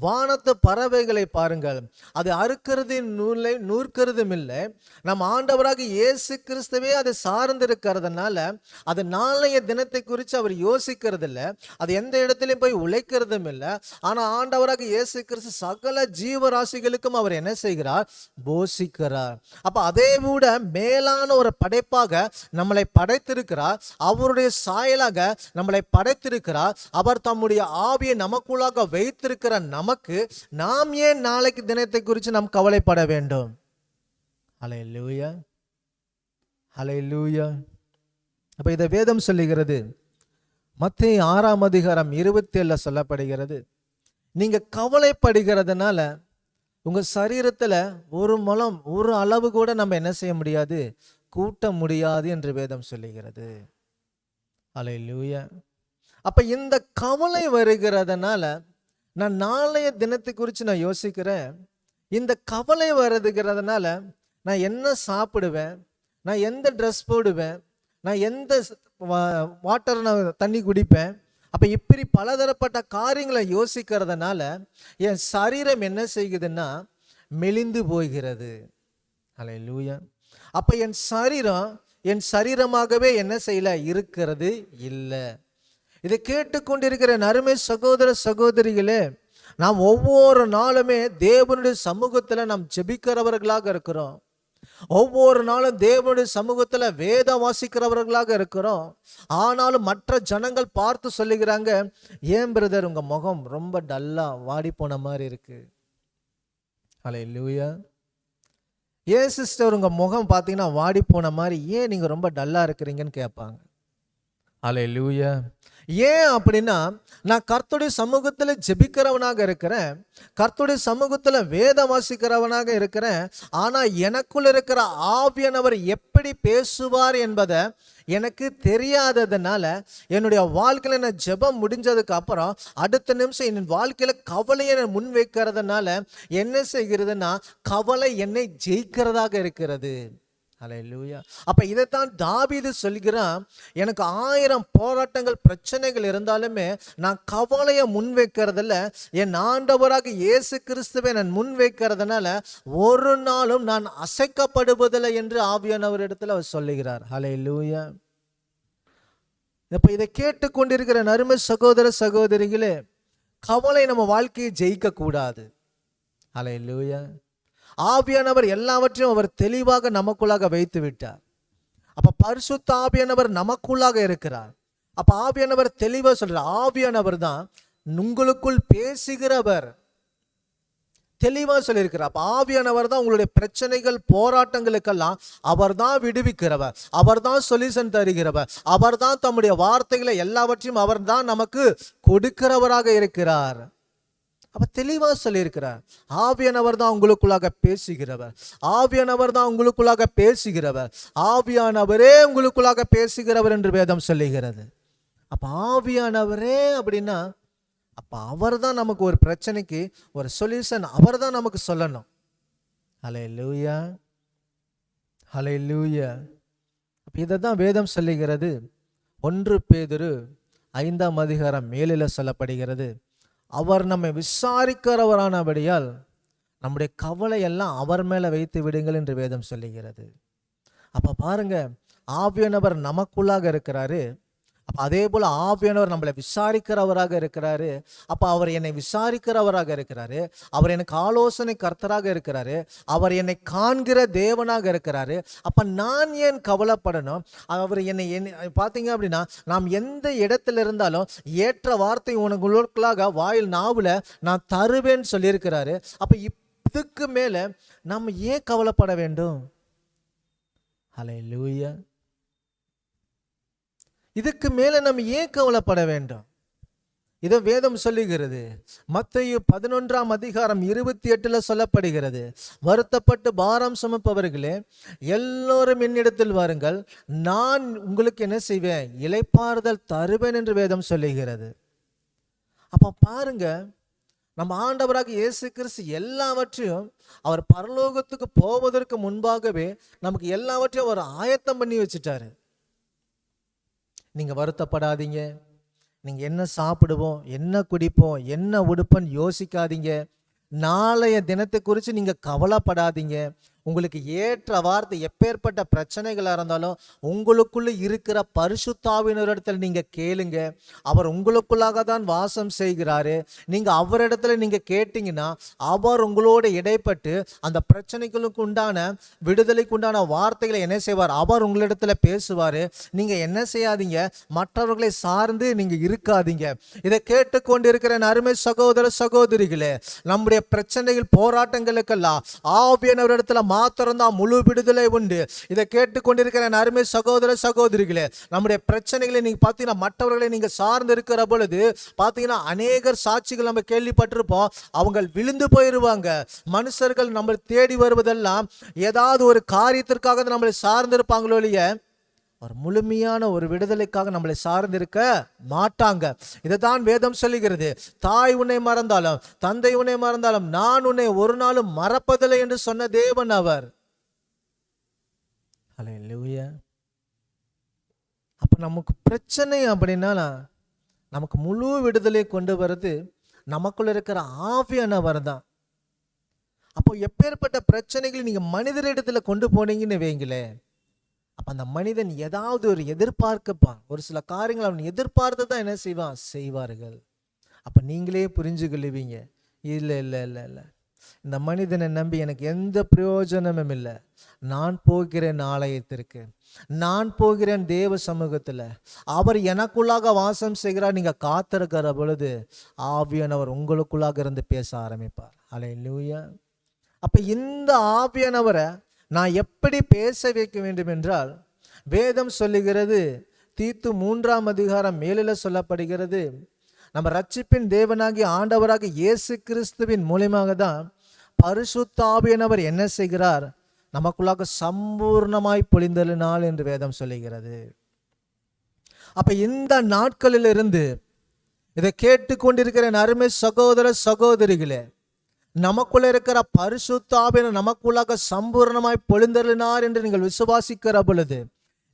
வானத்து பறவைகளை பாருங்கள், அது அறுக்கிறது நூலை நூற்கிறதும் இல்லை. நம்ம ஆண்டவராக இயேசு கிறிஸ்துவே அதை சார்ந்திருக்கிறதுனால அது நாளைய தினத்தை குறித்து அவர் யோசிக்கிறது இல்லை, அது எந்த இடத்துலையும் போய் உழைக்கிறதும் இல்லை. ஆனால் ஆண்டவராக இயேசு கிறிஸ்து சகல ஜீவராசிகளுக்கும் அவர் என்ன செய்கிறார், போஷிக்கிறார். அப்போ அதே விட மேலான ஒரு படைப்பாக நம்மளை படைத்திருக்கிறார். அவருடைய சாயலாக நம்மளை படைத்திருக்கிறார். அவர் தம்முடைய ஆவியை நமக்குள்ளாக வைத்திருக்கிற நமக்கு நாம் ஏன் நாளைக்கு தினத்தை குறித்து நாம் கவலைப்பட வேண்டும்? ஹல்லேலூயா, ஹல்லேலூயா. அப்ப இதை வேதம் சொல்லுகிறது. மத்தேயு 6:27 சொல்லப்படுகிறது, நீங்க கவலைப்படுகிறதுனால உங்க சரீரத்துல ஒரு முழம் ஒரு அளவு கூட நம்ம என்ன செய்ய முடியாது, கூட்ட முடியாது என்று வேதம் சொல்லுகிறது. அல்லேலூயா. அப்ப இந்த கவலை வருகிறதுனால நான் நாளைய தினத்தை குறித்து நான் யோசிக்கிறேன். இந்த கவலை வருகிறதுனால நான் என்ன சாப்பிடுவேன், நான் எந்த ட்ரெஸ் போடுவேன், நான் எந்த வாட்டர் நான் தண்ணி குடிப்பேன். அப்போ இப்படி பலதரப்பட்ட காரியங்களை யோசிக்கிறதுனால என் சரீரம் என்ன செய்யுதுன்னா மெலிந்து போகிறது. அல்லேலூயா. அப்போ என் சரீரம் என் சரீரமாகவே என்ன செய்யல இருக்கிறது இல்லை. இதை கேட்டுக்கொண்டிருக்கிற அருமை சகோதர சகோதரிகளே, நாம் ஒவ்வொரு நாளுமே தேவனுடைய சமூகத்தில் நாம் ஜெபிக்கிறவர்களாக இருக்கிறோம். ஒவ்வொரு நாளும் தேவனுடைய சமூகத்தில் வேதம் வாசிக்கிறவர்களாக இருக்கிறோம். ஆனாலும் மற்ற ஜனங்கள் பார்த்து சொல்லுகிறாங்க, ஏன் பிரதர் உங்க முகம் ரொம்ப டல்லா வாடி போன மாதிரி இருக்கு. அல்லேலூயா. ஏன் சிஸ்டர் உங்க முகம் பார்த்தீங்கன்னா வாடி போன மாதிரி, ஏன் நீங்க ரொம்ப டல்லா இருக்கிறீங்கன்னு கேட்பாங்க. அல்லேலூயா. ஏன் அப்படின்னா, நான் கர்த்தருடைய சமூகத்தில் ஜெபிக்கிறவனாக இருக்கிறேன், கர்த்தருடைய சமூகத்தில் வேதம் வாசிக்கிறவனாக இருக்கிறேன். ஆனால் எனக்குள்ள இருக்கிற ஆவியானவர் எப்படி பேசுவார் என்பதை எனக்கு தெரியாததுனால என்னுடைய வாழ்க்கையில் நான் ஜெபம் முடிஞ்சதுக்கு அப்புறம் அடுத்த நிமிஷம் என் வாழ்க்கையில் கவலையை நான் முன் வைக்கிறதுனால என்ன செய்கிறதுனா, கவலை என்னை ஜெயிக்கிறதாக இருக்கிறது. அல்லேலூயா. அப்ப இதைத்தான் தாவீது சொல்கிறான், எனக்கு 1000 போராட்டங்கள் பிரச்சனைகள் இருந்தாலுமே நான் கவலையை முன் வைக்கிறதில்ல, என் ஆண்டவராக இயேசு கிறிஸ்துவை நான் முன் வைக்கிறதுனால ஒரு நாளும் நான் அசைக்கப்படுவதில்லை என்று ஆவியானவர் இடத்துல அவர் சொல்லுகிறார். அல்லேலூயா. இப்ப இதை கேட்டுக்கொண்டிருக்கிற அருமை சகோதர சகோதரிகளே, கவலை நம்ம வாழ்க்கையை ஜெயிக்க கூடாது. அல்லேலூயா. ஆவியானவர் எல்லாவற்றையும் அவர் தெளிவாக நமக்குள்ளாக வைத்து விட்டார். அப்ப பரிசுத்த ஆவியானவர் நமக்குள்ளாக இருக்கிறார். அப்ப ஆவியானவர் தெளிவா சொல்றார், ஆவியானவர் தான் உங்களுக்குள் பேசுகிறவர். தெளிவா சொல்லியிருக்கிறார். அப்ப ஆவியானவர் தான் உங்களுடைய பிரச்சனைகள் போராட்டங்களுக்கெல்லாம் அவர் தான் விடுவிக்கிறவர், அவர் தான் சொல்யூஷன் தருகிறவர், அவர் தான் தம்முடைய வார்த்தைகளை எல்லாவற்றையும் அவர் தான் நமக்கு கொடுக்கிறவராக இருக்கிறார். அப்ப தெளிவா சொல்லியிருக்கிறார். ஆவியானவர் தான் உங்களுக்குள்ளாக பேசுகிறவர், ஆவியானவர் தான் உங்களுக்குள்ளாக பேசுகிறவர், ஆவியானவரே உங்களுக்குள்ளாக பேசுகிறவர் என்று வேதம் சொல்லுகிறது. அப்ப ஆவியானவரே அப்படின்னா அப்ப அவர் தான் நமக்கு ஒரு பிரச்சனைக்கு ஒரு சொல்யூஷன் அவர் தான் நமக்கு சொல்லணும். ஹல்லேலூயா, ஹல்லேலூயா. அப்ப இதை தான் வேதம் சொல்லுகிறது. 1 பேதுரு 5ஆம் அதிகாரம் 7 சொல்லப்படுகிறது, அவர் நம்மை விசாரிக்கிறவரானபடியால் நம்முடைய கவலை எல்லாம் அவர் மேல வைத்து விடுங்கள் என்று வேதம் சொல்லுகிறது. அப்ப பாருங்க, ஆவியானவர் நமக்குள்ளாக இருக்கிறாரு. அப்ப அதே போல ஆவியானவர் நம்மளை விசாரிக்கிறவராக இருக்கிறாரு. அப்ப அவர் என்னை விசாரிக்கிறவராக இருக்கிறாரு, அவர் எனக்கு ஆலோசனை கர்த்தராக இருக்கிறாரு, அவர் என்னை காண்கிற தேவனாக இருக்கிறாரு. அப்ப நான் ஏன் கவலைப்படணும்? அவர் என்னை பார்த்தீங்க அப்படின்னா, நாம் எந்த இடத்துல இருந்தாலும் ஏற்ற வார்த்தை உங்களுக்குள்ளாக வாயில் நாவுல நான் தருவேன்னு சொல்லியிருக்கிறாரு. அப்ப இதுக்கு மேல நம்ம ஏன் கவலைப்பட வேண்டும்? ஹல்லேலூயா. இதுக்கு மேல நம்ம ஏன் கவலைப்பட வேண்டும்? இதை வேதம் சொல்லுகிறது. மத்தேயு 11ஆம் அதிகாரம் 28 சொல்லப்படுகிறது, வருத்தப்பட்டு பாரம் சுமப்பவர்களே எல்லோரும் என்னிடத்தில் வாருங்கள், நான் உங்களுக்கு என்ன செய்வேன்? இளைப்பாறுதல் தருவேன் என்று வேதம் சொல்லுகிறது. அப்ப பாருங்க, நம்ம ஆண்டவராக இயேசு கிறிஸ்து எல்லாவற்றையும் அவர் பரலோகத்துக்கு போவதற்கு முன்பாகவே நமக்கு எல்லாவற்றையும் அவர் ஆயத்தம் பண்ணி வச்சுட்டாரு. நீங்க வருத்தப்படாதீங்க, நீங்க என்ன சாப்பிடுவோம், என்ன குடிப்போம், என்ன உடுப்பன்னு யோசிக்காதீங்க, நாளைய தினத்தை குறித்து நீங்க கவலைப்படாதீங்க. உங்களுக்கு ஏற்ற வார்த்தை எப்பேற்பட்ட பிரச்சனைகளாக இருந்தாலும் உங்களுக்குள்ள இருக்கிற பரிசுத்தாவினரிடத்தில் நீங்க கேளுங்க. அவர் உங்களுக்குள்ளாக தான் வாசம் செய்கிறாரு. நீங்க அவரிடத்துல நீங்க கேட்டீங்கன்னா அவர் உங்களோட இடைப்பட்டு அந்த பிரச்சனைகளுக்கு உண்டான விடுதலைக்கு உண்டான வார்த்தைகளை என்ன செய்வார்? அவர் உங்களிடத்துல பேசுவாரு. நீங்க என்ன செய்யாதீங்க? மற்றவர்களை சார்ந்து நீங்க இருக்காதீங்க. இதை கேட்டுக்கொண்டிருக்கிற அருமை சகோதர சகோதரிகளே, நம்முடைய பிரச்சனைகள் போராட்டங்களுக்கெல்லாம் ஆவியானவரிடத்துல மாத்திரம்தான் முழு விடுதலை உண்டு. இதை கேட்டுக்கொண்டிருக்கிற அருமை சகோதர சகோதரிகளே, நம்முடைய பிரச்சனைகளை நீங்க பார்த்தீங்கன்னா மற்றவர்களை நீங்க சார்ந்து இருக்கிற பொழுது பார்த்தீங்கன்னா அநேகர் சாட்சிகள் நம்ம கேள்விப்பட்டிருப்போம். அவங்க விழுந்து போயிருவாங்க. மனுஷர்கள் நம்ம தேடி வருவதெல்லாம் ஏதாவது ஒரு காரியத்திற்காக நம்மளை சார்ந்திருப்பாங்களோ இல்லையே, ஒரு முழுமையான ஒரு விடுதலைக்காக நம்மளை சார்ந்திருக்க மாட்டாங்க. இதைத்தான் வேதம் சொல்லுகிறது. தாய் உன்னை மறந்தாலும் தந்தை உன்னை மறந்தாலும் நான் உன்னை ஒரு நாளும் மறப்பதில்லை என்று சொன்ன தேவன் அவர். ஹல்லேலூயா. அப்ப நமக்கு பிரச்சனை அப்படின்னா நமக்கு முழு விடுதலை கொண்டு வருது நமக்குள்ள இருக்கிற ஆவியானவர் தான். அப்போ எப்பேற்பட்ட பிரச்சனைகளை நீங்க மனிதரிடத்துல கொண்டு போனீங்கன்னு வைங்களே, அப்ப அந்த மனிதன் ஏதாவது ஒரு எதிர்பார்க்கப்பான், ஒரு சில காரியங்கள் அவன் எதிர்பார்த்து தான் என்ன செய்வார்கள். அப்ப நீங்களே புரிஞ்சு கொள்ளுவீங்க, இல்லை இல்லை இல்லை இல்லை, இந்த மனிதனை நம்பி எனக்கு எந்த பிரயோஜனமும் இல்லை. நான் போகிறேன் ஆலயத்திற்கு, நான் போகிறேன் தேவ சமூகத்தில், அவர் எனக்குள்ளாக வாசம் செய்கிறார். நீங்க காத்திருக்கிற பொழுது ஆவியானவர் உங்களுக்குள்ளாக இருந்து பேச ஆரம்பிப்பார். ஹல்லேலூயா. அப்ப இந்த ஆவியானவரை நான் எப்படி பேச வைக்க வேண்டும் என்றால், வேதம் சொல்லுகிறது, தீத்து 3ஆம் அதிகாரம் 7 சொல்லப்படுகிறது, நம்ம ரட்சிப்பின் தேவனாகிய ஆண்டவராக இயேசு கிறிஸ்துவின் மூலமாக தான் பரிசுத்த ஆவியானவர் என்ன செய்கிறார்? நமக்குள்ளாக சம்பூர்ணமாய் பொழிந்தலினால் என்று வேதம் சொல்லுகிறது. அப்ப இந்த நாட்களிலிருந்து இதை கேட்டுக்கொண்டிருக்கிற அருமை சகோதர சகோதரிகளே, நமக்குள்ள இருக்கிற பரிசுத்த ஆவியானவர் நமக்குள்ளாக சம்பூர்ணமாய் பொழிந்தருளினார் என்று நீங்கள் விசுவாசிக்கிற பொழுது,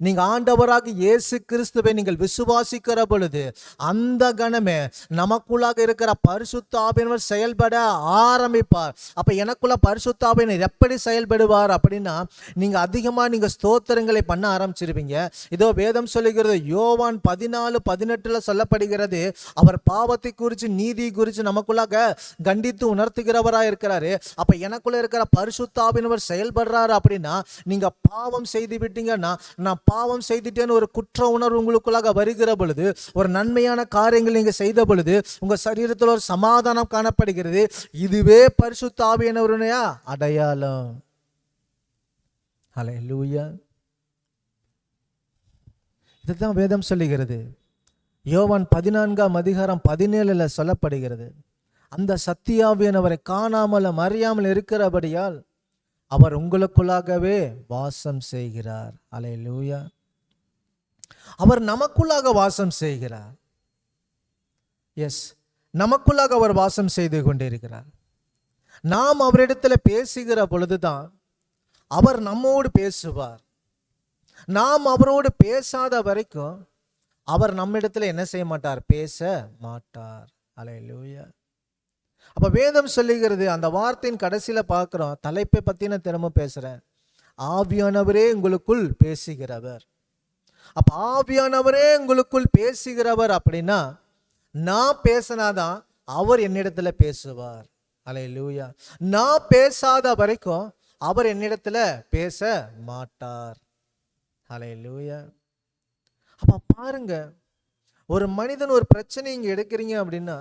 நீங்க ஆண்டவராக இயேசு கிறிஸ்துவை நீங்கள் விசுவாசிக்கிற பொழுது அந்த கணமே நமக்குள்ளாக இருக்கிற பரிசுத்த ஆவியானவர் செயல்பட ஆரம்பிப்பார். அப்ப எனக்குள்ள பரிசுத்த ஆவியானவர் எப்படி செயல்படுவார் அப்படின்னா, நீங்க அதிகமா நீங்க ஸ்தோத்திரங்களை பண்ண ஆரம்பிச்சிருவீங்க. இதோ வேதம் சொல்லுகிறது, யோவான் 14:18 சொல்லப்படுகிறது, அவர் பாவத்தை குறித்து நீதி குறித்து நமக்குள்ளாக கண்டித்து உணர்த்துகிறவராக இருக்கிறாரு. அப்ப எனக்குள்ள இருக்கிற பரிசுத்த ஆவியானவர் செயல்படுறாரு அப்படின்னா, நீங்க பாவம் செய்து விட்டீங்கன்னா நான் பாவம் செய்துட்டேன்னு ஒரு குற்ற உணர்வு உங்களுக்குள்ளாக வருகிற பொழுது, ஒரு நன்மையான காரியங்கள் நீங்க செய்த பொழுது உங்க சரீரத்தில் ஒரு சமாதானம் காணப்படுகிறது. இதுவே பரிசுத்த ஆவியானவருடைய அடையாளம். ஹல்லேலூயா. இதுதான் வேதம் சொல்லுகிறது. யோவான் 14:17 சொல்லப்படுகிறது, அந்த சத்தியாவியானவரை காணாமலும் அறியாமல் இருக்கிறபடியால் அவர் உங்களுக்குள்ளாகவே வாசம் செய்கிறார். அல்லேலூயா. அவர் நமக்குள்ளாக வாசம் செய்கிறார். எஸ், நமக்குள்ளாக அவர் வாசம் செய்து கொண்டிருக்கிறார். நாம் அவரிடத்தில் பேசுகிற பொழுதுதான் அவர் நம்மோடு பேசுவார். நாம் அவரோடு பேசாத வரைக்கும் அவர் நம்மிடத்தில் என்ன செய்ய மாட்டார்? பேச மாட்டார். அல்லேலூயா. அப்ப வேதம் சொல்லுகிறது, அந்த வார்த்தையின் கடைசியில பார்க்கிறோம், தலைப்பை பத்தி நான் திரும்ப பேசுறேன், ஆவியானவரே உங்களுக்குள் பேசுகிறவர். அப்ப ஆவியானவரே உங்களுக்குள் பேசுகிறவர் அப்படின்னா, நான் பேசினாதான் அவர் என்னிடத்துல பேசுவார். அல்லேலூயா. நான் பேசாத வரைக்கும் அவர் என்னிடத்துல பேச மாட்டார். அல்லேலூயா. அப்ப பாருங்க, ஒரு மனிதன் ஒரு பிரச்சனை இங்க எடுக்கிறீங்க அப்படின்னா,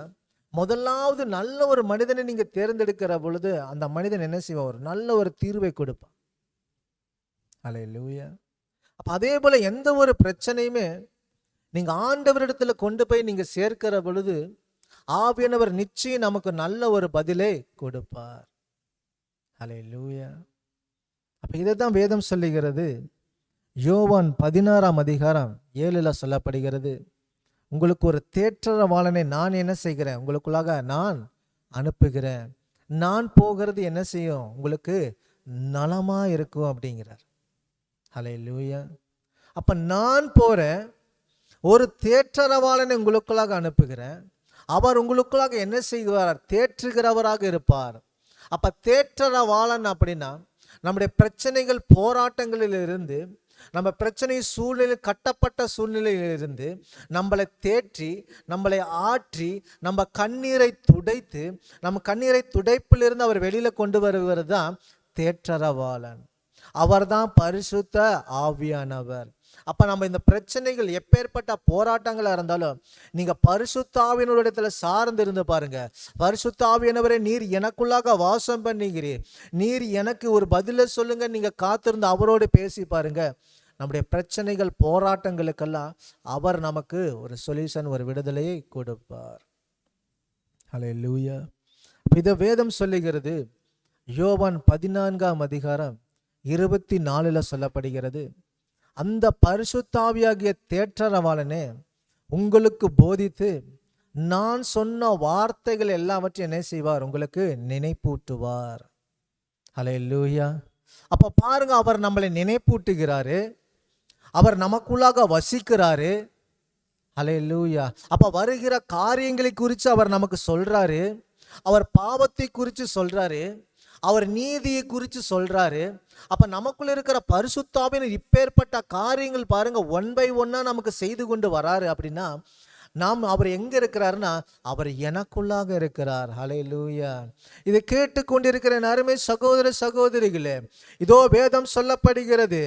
முதலாவது நல்ல ஒரு மனிதனை நீங்க தேர்ந்தெடுக்கிற பொழுது அந்த மனிதன் என்ன செய்வான்? ஒரு நல்ல ஒரு தீர்வை கொடுப்பான். அல்லேலூயா. அப்ப அதே போல எந்த ஒரு பிரச்சனையுமே நீங்க ஆண்டவரிடத்துல கொண்டு போய் நீங்க சேர்க்கிற பொழுது ஆவியானவர் நிச்சயம் நமக்கு நல்ல ஒரு பதிலை கொடுப்பார். அல்லேலூயா. அப்ப இதைத்தான் வேதம் சொல்லுகிறது. யோவான் 16:7 சொல்லப்படுகிறது, உங்களுக்கு ஒரு தேற்றரவாளனை நான் என்ன செய்கிறேன்? உங்களுக்குள்ளாக நான் அனுப்புகிறேன். நான் போகிறது என்ன செய்யும்? உங்களுக்கு நலமா இருக்கும் அப்படிங்கிறார். ஹல்லேலூயா. அப்ப நான் போறேன், ஒரு தேற்றரவாளனை உங்களுக்குள்ளாக அனுப்புகிறேன். அவர் உங்களுக்குள்ளாக என்ன செய்வார்? தேற்றுகிறவராக இருப்பார். அப்ப தேற்றரவாளன் அப்படின்னா நம்முடைய பிரச்சனைகள் போராட்டங்களிலிருந்து, நம்ம பிரச்சனை சூழ்நிலை, கட்டப்பட்ட சூழ்நிலையிலிருந்து நம்மளை தேற்றி, நம்மளை ஆற்றி, நம்ம கண்ணீரை துடைத்து, நம்ம கண்ணீரை துடைப்பிலிருந்து அவர் வெளியில கொண்டு வருவது தான் தேற்றரவாளன். அவர்தான் பரிசுத்த ஆவியானவர். அப்ப நம்ம இந்த பிரச்சனைகள் எப்பேற்பட்ட போராட்டங்களா இருந்தாலும் நீங்க பரிசுத்த ஆவியானவரிடத்துல சார்ந்து இருந்து பாருங்க. பரிசுத்த ஆவியானவரே, நீர் எனக்குள்ளாக வாசம் பண்ணுகிறீர், நீர் எனக்கு ஒரு பதில சொல்லுங்க, நீங்க காத்திருந்து அவரோடு பேசி பாருங்க. நம்முடைய பிரச்சனைகள் போராட்டங்களுக்கெல்லாம் அவர் நமக்கு ஒரு சொல்யூஷன், ஒரு விடுதலையை கொடுப்பார். ஹல்லேலூயா. இதை வேதம் சொல்லுகிறது. யோவான் 14:24 சொல்லப்படுகிறது, அந்த பரிசுத்த ஆவியாகிய தேற்றரவாளனே உங்களுக்கு போதித்து நான் சொன்ன வார்த்தைகள் எல்லாவற்றையும் என்ன செய்வார்? உங்களுக்கு நினைப்பூட்டுவார். ஹல்லேலூயா. அப்ப பாருங்க, அவர் நம்மளை நினைப்பூட்டுகிறாரு, அவர் நமக்குள்ளாக வசிக்கிறாரு. ஹல்லேலூயா. அப்ப வருகிற காரியங்களை குறித்து அவர் நமக்கு சொல்றாரு, அவர் பாவத்தை குறித்து சொல்றாரு, அவர் நீதியை குறித்து சொல்றாரு. அப்ப நமக்குள்ள இருக்கிற பரிசுத்த ஆவியானவர் இப்பேற்பட்ட காரியங்கள் பாருங்க ஒன் பை ஒன்னா நமக்கு செய்து கொண்டு வராரு. அப்படின்னா நாம் அவர் எங்க இருக்கிறாருன்னா அவர் எனக்குள்ளாக இருக்கிறார். ஹல்லேலூயா. இதை கேட்டுக்கொண்டிருக்கிற அருமை சகோதர சகோதரிகளே, இதோ வேதம் சொல்லப்படுகிறது,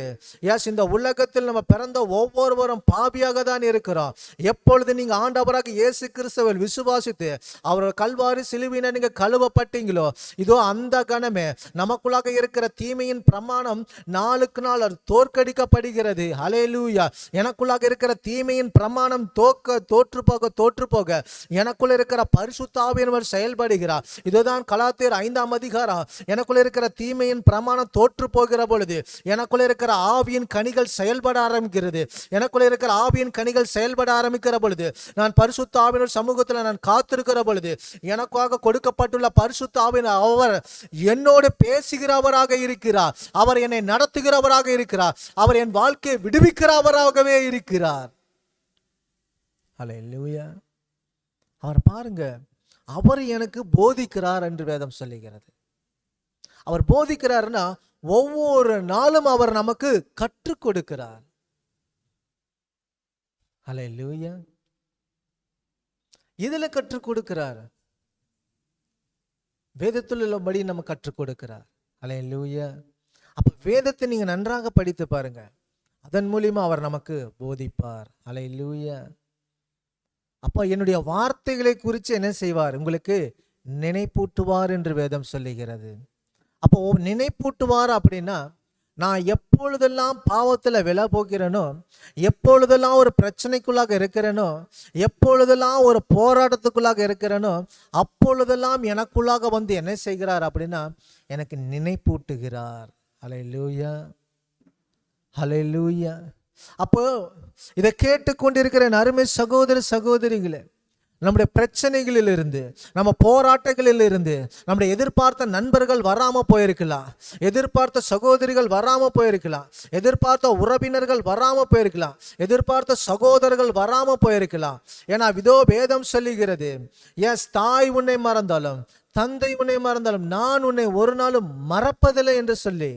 எஸ், இந்த உலகத்தில் நம்ம பிறந்த ஒவ்வொருவரும் பாவியாக தான் இருக்கிறோம். எப்பொழுது நீங்க ஆண்டவராக இயேசு கிறிஸ்துவை விசுவாசித்து அவர் கல்வாரி சிலுவையில நீங்க கழுவப்பட்டீங்களோ, இதோ அந்த கணமே நமக்குள்ளாக இருக்கிற தீமையின் பிரமாணம் நாளுக்கு நாள் அது தோற்கடிக்கப்படுகிறது. ஹல்லேலூயா. எனக்குள்ளாக இருக்கிற தீமையின் பிரமாணம் தோற்று போக எனக்குள்ள இருக்கிற பரிசுத்த ஆவியானவர் செயல்படுகிறார். இதுதான் கலாத்தியர் 5:8. எனக்குள்ள இருக்கிற தீமையின் பிரமாணம் தோற்று போகிற பொழுது எனக்குள்ள இருக்கிற ஆவியின் கனிகள் செயல்பட ஆரம்பிக்கிறது. எனக்குள்ள இருக்கிற ஆவியின் கனிகள் செயல்பட ஆரம்பிக்கிற பொழுது நான் பரிசுத்த ஆவியானவர் சமூகத்தில் நான் காத்திருக்கிற பொழுது எனக்காக கொடுக்கப்பட்டுள்ள பரிசுத்த ஆவியானவர் அவர் என்னோடு பேசுகிறவராக இருக்கிறார். அவர் என்னை நடத்துகிறவராக இருக்கிறார். அவர் என் வாழ்க்கையை விடுவிக்கிறவராகவே இருக்கிறார். ஹல்லேலூயா. அவர் பாருங்க, அவர் எனக்கு போதிக்கிறார் என்று வேதம் சொல்லுகிறது. அவர் போதிக்கிறார்னா ஒவ்வொரு நாளும் அவர் நமக்கு கற்றுக் கொடுக்கிறார். ஹல்லேலூயா. இதுல கற்றுக் கொடுக்கிறார், வேதத்தில் உள்ளபடி நம்ம கற்றுக் கொடுக்கிறார். ஹல்லேலூயா. அப்ப வேதத்தை நீங்க நன்றாக படித்து பாருங்க. அதன் மூலியமா அவர் நமக்கு போதிப்பார். அல்லேலூயா. அப்போ என்னுடைய வார்த்தைகளை குறித்து என்ன செய்வார்? உங்களுக்கு நினைப்பூட்டுவார் என்று வேதம் சொல்லுகிறது. அப்போ நினைப்பூட்டுவார் அப்படின்னா, நான் எப்பொழுதெல்லாம் பாவத்தில் விழ போகிறேனோ, எப்பொழுதெல்லாம் ஒரு பிரச்சனைக்குள்ளாக இருக்கிறேனோ, எப்பொழுதெல்லாம் ஒரு போராட்டத்துக்குள்ளாக இருக்கிறேனோ, அப்பொழுதெல்லாம் எனக்குள்ளாக வந்து என்ன செய்கிறார் அப்படின்னா, எனக்கு நினைப்பூட்டுகிறார். அல்லேலூயா, அல்லேலூயா. அப்போ இதை கேட்டுக்கொண்டிருக்கிற என் அருமை சகோதர சகோதரிகளே, நம்முடைய பிரச்சனைகளிலிருந்து, நம்ம போராட்டங்களிலிருந்து, நம்முடைய எதிர்பார்த்த நண்பர்கள் வராம போயிருக்கலாம், எதிர்பார்த்த சகோதரிகள் வராம போயிருக்கலாம், எதிர்பார்த்த உறவினர்கள் வராம போயிருக்கலாம், எதிர்பார்த்த சகோதரர்கள் வராம போயிருக்கலாம். ஏன்னா இதோ வேதம் சொல்லுகிறது, எஸ், தாய் உன்னை மறந்தாலும் தந்தை உன்னை மறந்தாலும் நான் உன்னை ஒரு நாளும் மறப்பதில்லை என்று சொல்லி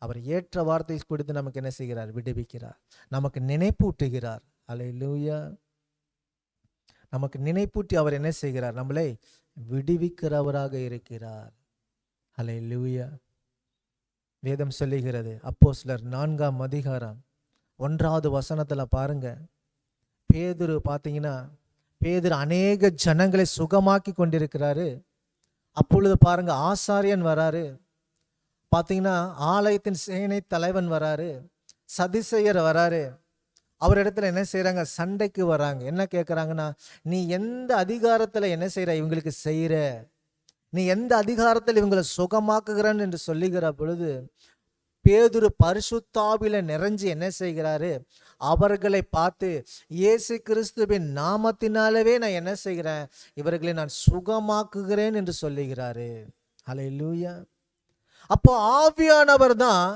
அவர் ஏற்ற வார்த்தை கொடுத்து நமக்கு என்ன செய்கிறார்? விடுவிக்கிறார், நமக்கு நினைப்பூட்டுகிறார். அல்லேலூயா. நமக்கு நினைப்பூட்டி அவர் என்ன செய்கிறார்? நம்மளை விடுவிக்கிறவராக இருக்கிறார். அல்லேலூயா. வேதம் சொல்லுகிறது, அப்போஸ்தலர் 4ஆம் அதிகாரம் 1வது வசனத்துல பாருங்க, பேதுரு பார்த்தீங்கன்னா, பேதுரு அநேக ஜனங்களை சுகமாக்கி கொண்டிருக்கிறாரு. அப்பொழுது பாருங்க, ஆசாரியன் வராரு, பார்த்தீங்கன்னா ஆலயத்தின் சேனை தலைவன் வராரு, சதிசெயர் வராரு. அவரிடத்துல என்ன செய்யறாங்க? சண்டைக்கு வராங்க. என்ன கேட்குறாங்கன்னா, நீ எந்த அதிகாரத்தில் என்ன செய்யற இவங்களுக்கு செய்கிற, நீ எந்த அதிகாரத்தில் இவங்களை சுகமாக்குகிறான் என்று சொல்லுகிற பொழுது பேதுரு பரிசுத்தாவில நிறைஞ்சு என்ன செய்கிறாரு? அவர்களை பார்த்து, இயேசு கிறிஸ்துவின் நாமத்தினாலவே நான் என்ன செய்கிறேன்? இவர்களை நான் சுகமாக்குகிறேன் என்று சொல்லுகிறாரு. அல்லேலூயா. அப்போ ஆவியானவர் தான்,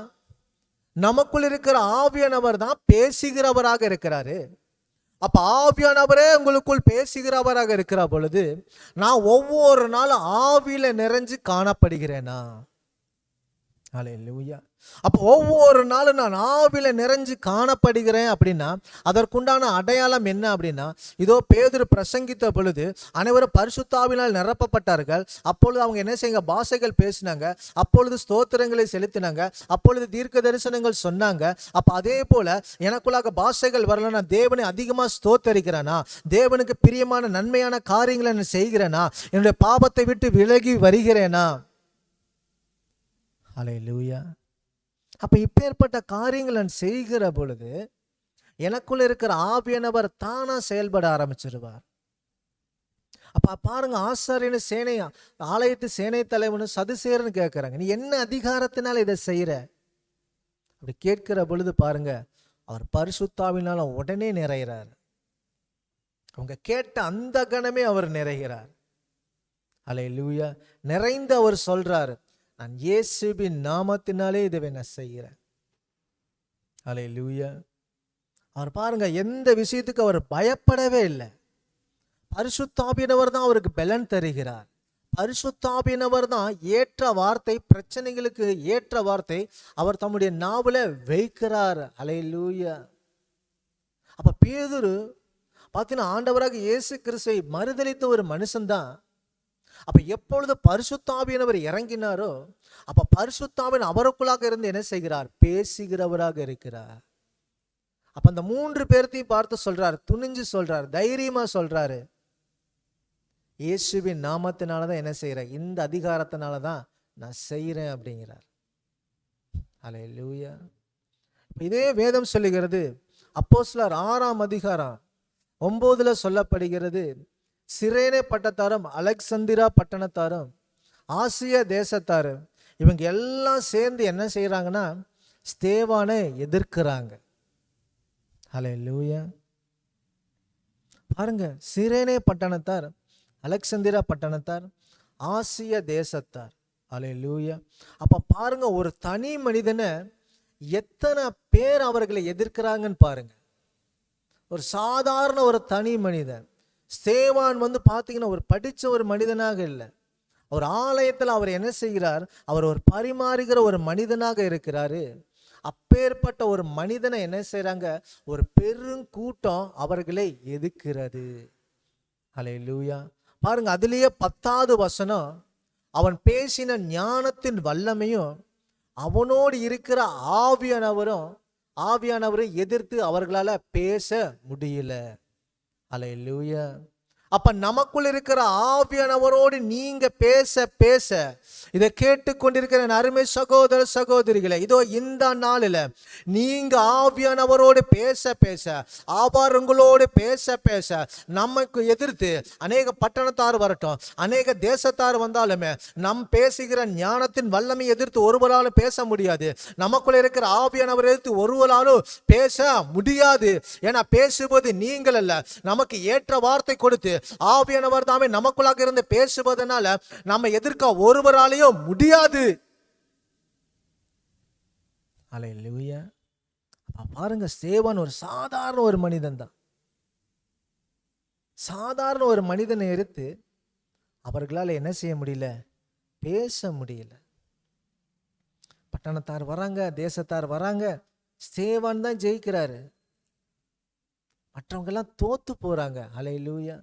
நமக்குள் இருக்கிற ஆவியானவர் தான் பேசுகிறவராக இருக்கிறாரு. அப்ப ஆவியானவரே உங்களுக்குள் பேசுகிறவராக இருக்கிற பொழுது நான் ஒவ்வொரு நாளும் ஆவியில நிறைஞ்சு காணப்படுகிறேனா? அல்லேலூயா. அப்போ ஒவ்வொரு நாளும் நான் ஆவியில நிறைஞ்சு காணப்படுகிறேன் அப்படின்னா அதற்குண்டான அடையாளம் என்ன அப்படின்னா, இதோ பேதுரு பிரசங்கித்த பொழுது அனைவரும் பரிசுத்தாவினால் நிரப்பப்பட்டார்கள். அப்பொழுது அவங்க என்ன செய்யுங்க? பாஷைகள் பேசினாங்க, அப்பொழுது ஸ்தோத்திரங்களை செலுத்தினாங்க, அப்பொழுது தீர்க்க தரிசனங்கள் சொன்னாங்க. அப்ப அதே போல எனக்குள்ளாக பாஷைகள் வரலன்னா தேவனை அதிகமா ஸ்தோத்தரிக்கிறேனா? தேவனுக்கு பிரியமான நன்மையான காரியங்களை நான் செய்கிறேனா? என்னுடைய பாவத்தை விட்டு விலகி வருகிறேனா? அல்லேலூயா. அப்ப இப்பேற்பட்ட காரியங்கள் நான் செய்கிற பொழுது எனக்குள்ள இருக்கிற ஆவியானவர் தானா செயல்பட ஆரம்பிச்சிருவார். அப்ப பாருங்க, ஆசாரியனு சேனை, ஆலயத்து சேனை தலைவனு சதுசேரன்னு கேட்கிறாங்க, நீ என்ன அதிகாரத்தினால இதை செய்யற? அப்படி கேட்கிற பொழுது பாருங்க, அவர் பரிசுத்தாவினால உடனே நிறைகிறார். அவங்க கேட்ட அந்த கணமே அவர் நிறைகிறார். அல்லேலூயா. நிறைந்து அவர் சொல்றாரு, நான் இயேசுவின் நாமத்தினாலே இதை நான் செய்கிறேன். அல்லேலூயா. அவர் பாருங்க, எந்த விஷயத்துக்கு அவர் பயப்படவே இல்லை. பரிசுத்தாவியானவர் தான் அவருக்கு பலன் தருகிறார். பரிசுத்தாவியானவர் தான் ஏற்ற வார்த்தை, பிரச்சனைகளுக்கு ஏற்ற வார்த்தை அவர் தம்முடைய நாவுல வைக்கிறார். அல்லேலூயா. அப்ப பேதுரு பார்த்தீங்கன்னா ஆண்டவராக இயேசு கிறிஸ்துவை மறுதலித்த ஒரு மனுஷன்தான். அப்ப எப்பொழுது பரிசுத்தாவியானவர் இறங்கினாரோ அப்ப பரிசுத்தாவின் அவருக்குள்ளாக இருந்து என்ன செய்கிறார்? பேசுகிறவராக இருக்கிறார். அப்ப அந்த 3 பேர்த்தையும் பார்த்து சொல்றார், துணிஞ்சு சொல்றார், தைரியமா சொல்றாரு, இயேசுவின் நாமத்தினாலதான் என்ன செய்யறேன், இந்த அதிகாரத்தினாலதான் நான் செய்யறேன் அப்படிங்கிறார். அல்லேலூயா. இதே வேதம் சொல்லுகிறது, அப்போஸ்தலர் 6ஆம் அதிகாரம் 9ல சொல்லப்படுகிறது, சிரேனே பட்டத்தாரும் அலெக்சந்திரா பட்டணத்தாரும் ஆசிய தேசத்தாரும் இவங்க எல்லாம் சேர்ந்து என்ன செய்யறாங்கன்னா ஸ்தேவானை எதிர்க்கிறாங்க. அல்லேலூயா. பாருங்க, சிரேனே பட்டணத்தார், அலெக்சந்திரா பட்டணத்தார், ஆசிய தேசத்தார். அல்லேலூயா. அப்ப பாருங்க, ஒரு தனி மனிதனை எத்தனை பேர் அவர்களை எதிர்க்கிறாங்கன்னு பாருங்க. ஒரு சாதாரண ஒரு தனி மனிதன் ஸ்தேவான் பார்த்தீங்கன்னா ஒரு படிச்ச ஒரு மனிதனாக இல்லை. ஒரு ஆலயத்தில் அவர் என்ன செய்கிறார்? அவர் ஒரு பரிமாறுகிற ஒரு மனிதனாக இருக்கிறாரு. அப்பேற்பட்ட ஒரு மனிதனை என்ன செய்யறாங்க? ஒரு பெருங்கூட்டம் அவர்களை எதிர்க்கிறது. அல்லேலூயா. பாருங்க, அதுலயே 10வது வசனம், அவன் பேசின ஞானத்தின் வல்லமையும் அவனோடு இருக்கிற ஆவியானவரும் ஆவியானவரை எதிர்த்து அவர்களால பேச முடியல. அல்லேலூயா. அப்ப நமக்குள் இருக்கிற ஆவியானவரோடு நீங்க பேச பேச, இதை கேட்டுக்கொண்டிருக்கிற அருமை சகோதர சகோதரிகளை, இதோ இந்த நாளில் நீங்க ஆவியானவரோடு பேச பேச, ஆபாரங்களோடு பேச பேச, நமக்கு எதிர்த்து அநேக பட்டணத்தார் வரட்டும், அநேக தேசத்தார் வந்தாலுமே நம் பேசுகிற ஞானத்தின் வல்லமை எதிர்த்து ஒருவராலும் பேச முடியாது. நமக்குள்ள இருக்கிற ஆவியானவர் எதிர்த்து ஒருவராலும் பேச முடியாது. ஏன்னா பேசுவது நீங்கள் அல்ல, நமக்கு ஏற்ற வார்த்தை கொடுத்து ஆவியானவர் தாமே நமக்குள்ளாக இருந்து பேசுவதனால நம்ம எதிர்க்க ஒருவராலேயும் முடியாது. அல்லேலூயா. பாருங்க, ஸ்தேவான் ஒரு சாதாரண ஒரு மனிதன் தான். சாதாரண ஒரு மனிதனை எடுத்து அவர்களால் என்ன செய்ய முடியல? பேச முடியல. பட்டணத்தார் வராங்க, தேசத்தார் வராங்க, ஸ்தேவான் தான் ஜெயிக்கிறாரு, மற்றவங்க எல்லாம் தோத்து போறாங்க. அல்லேலூயா.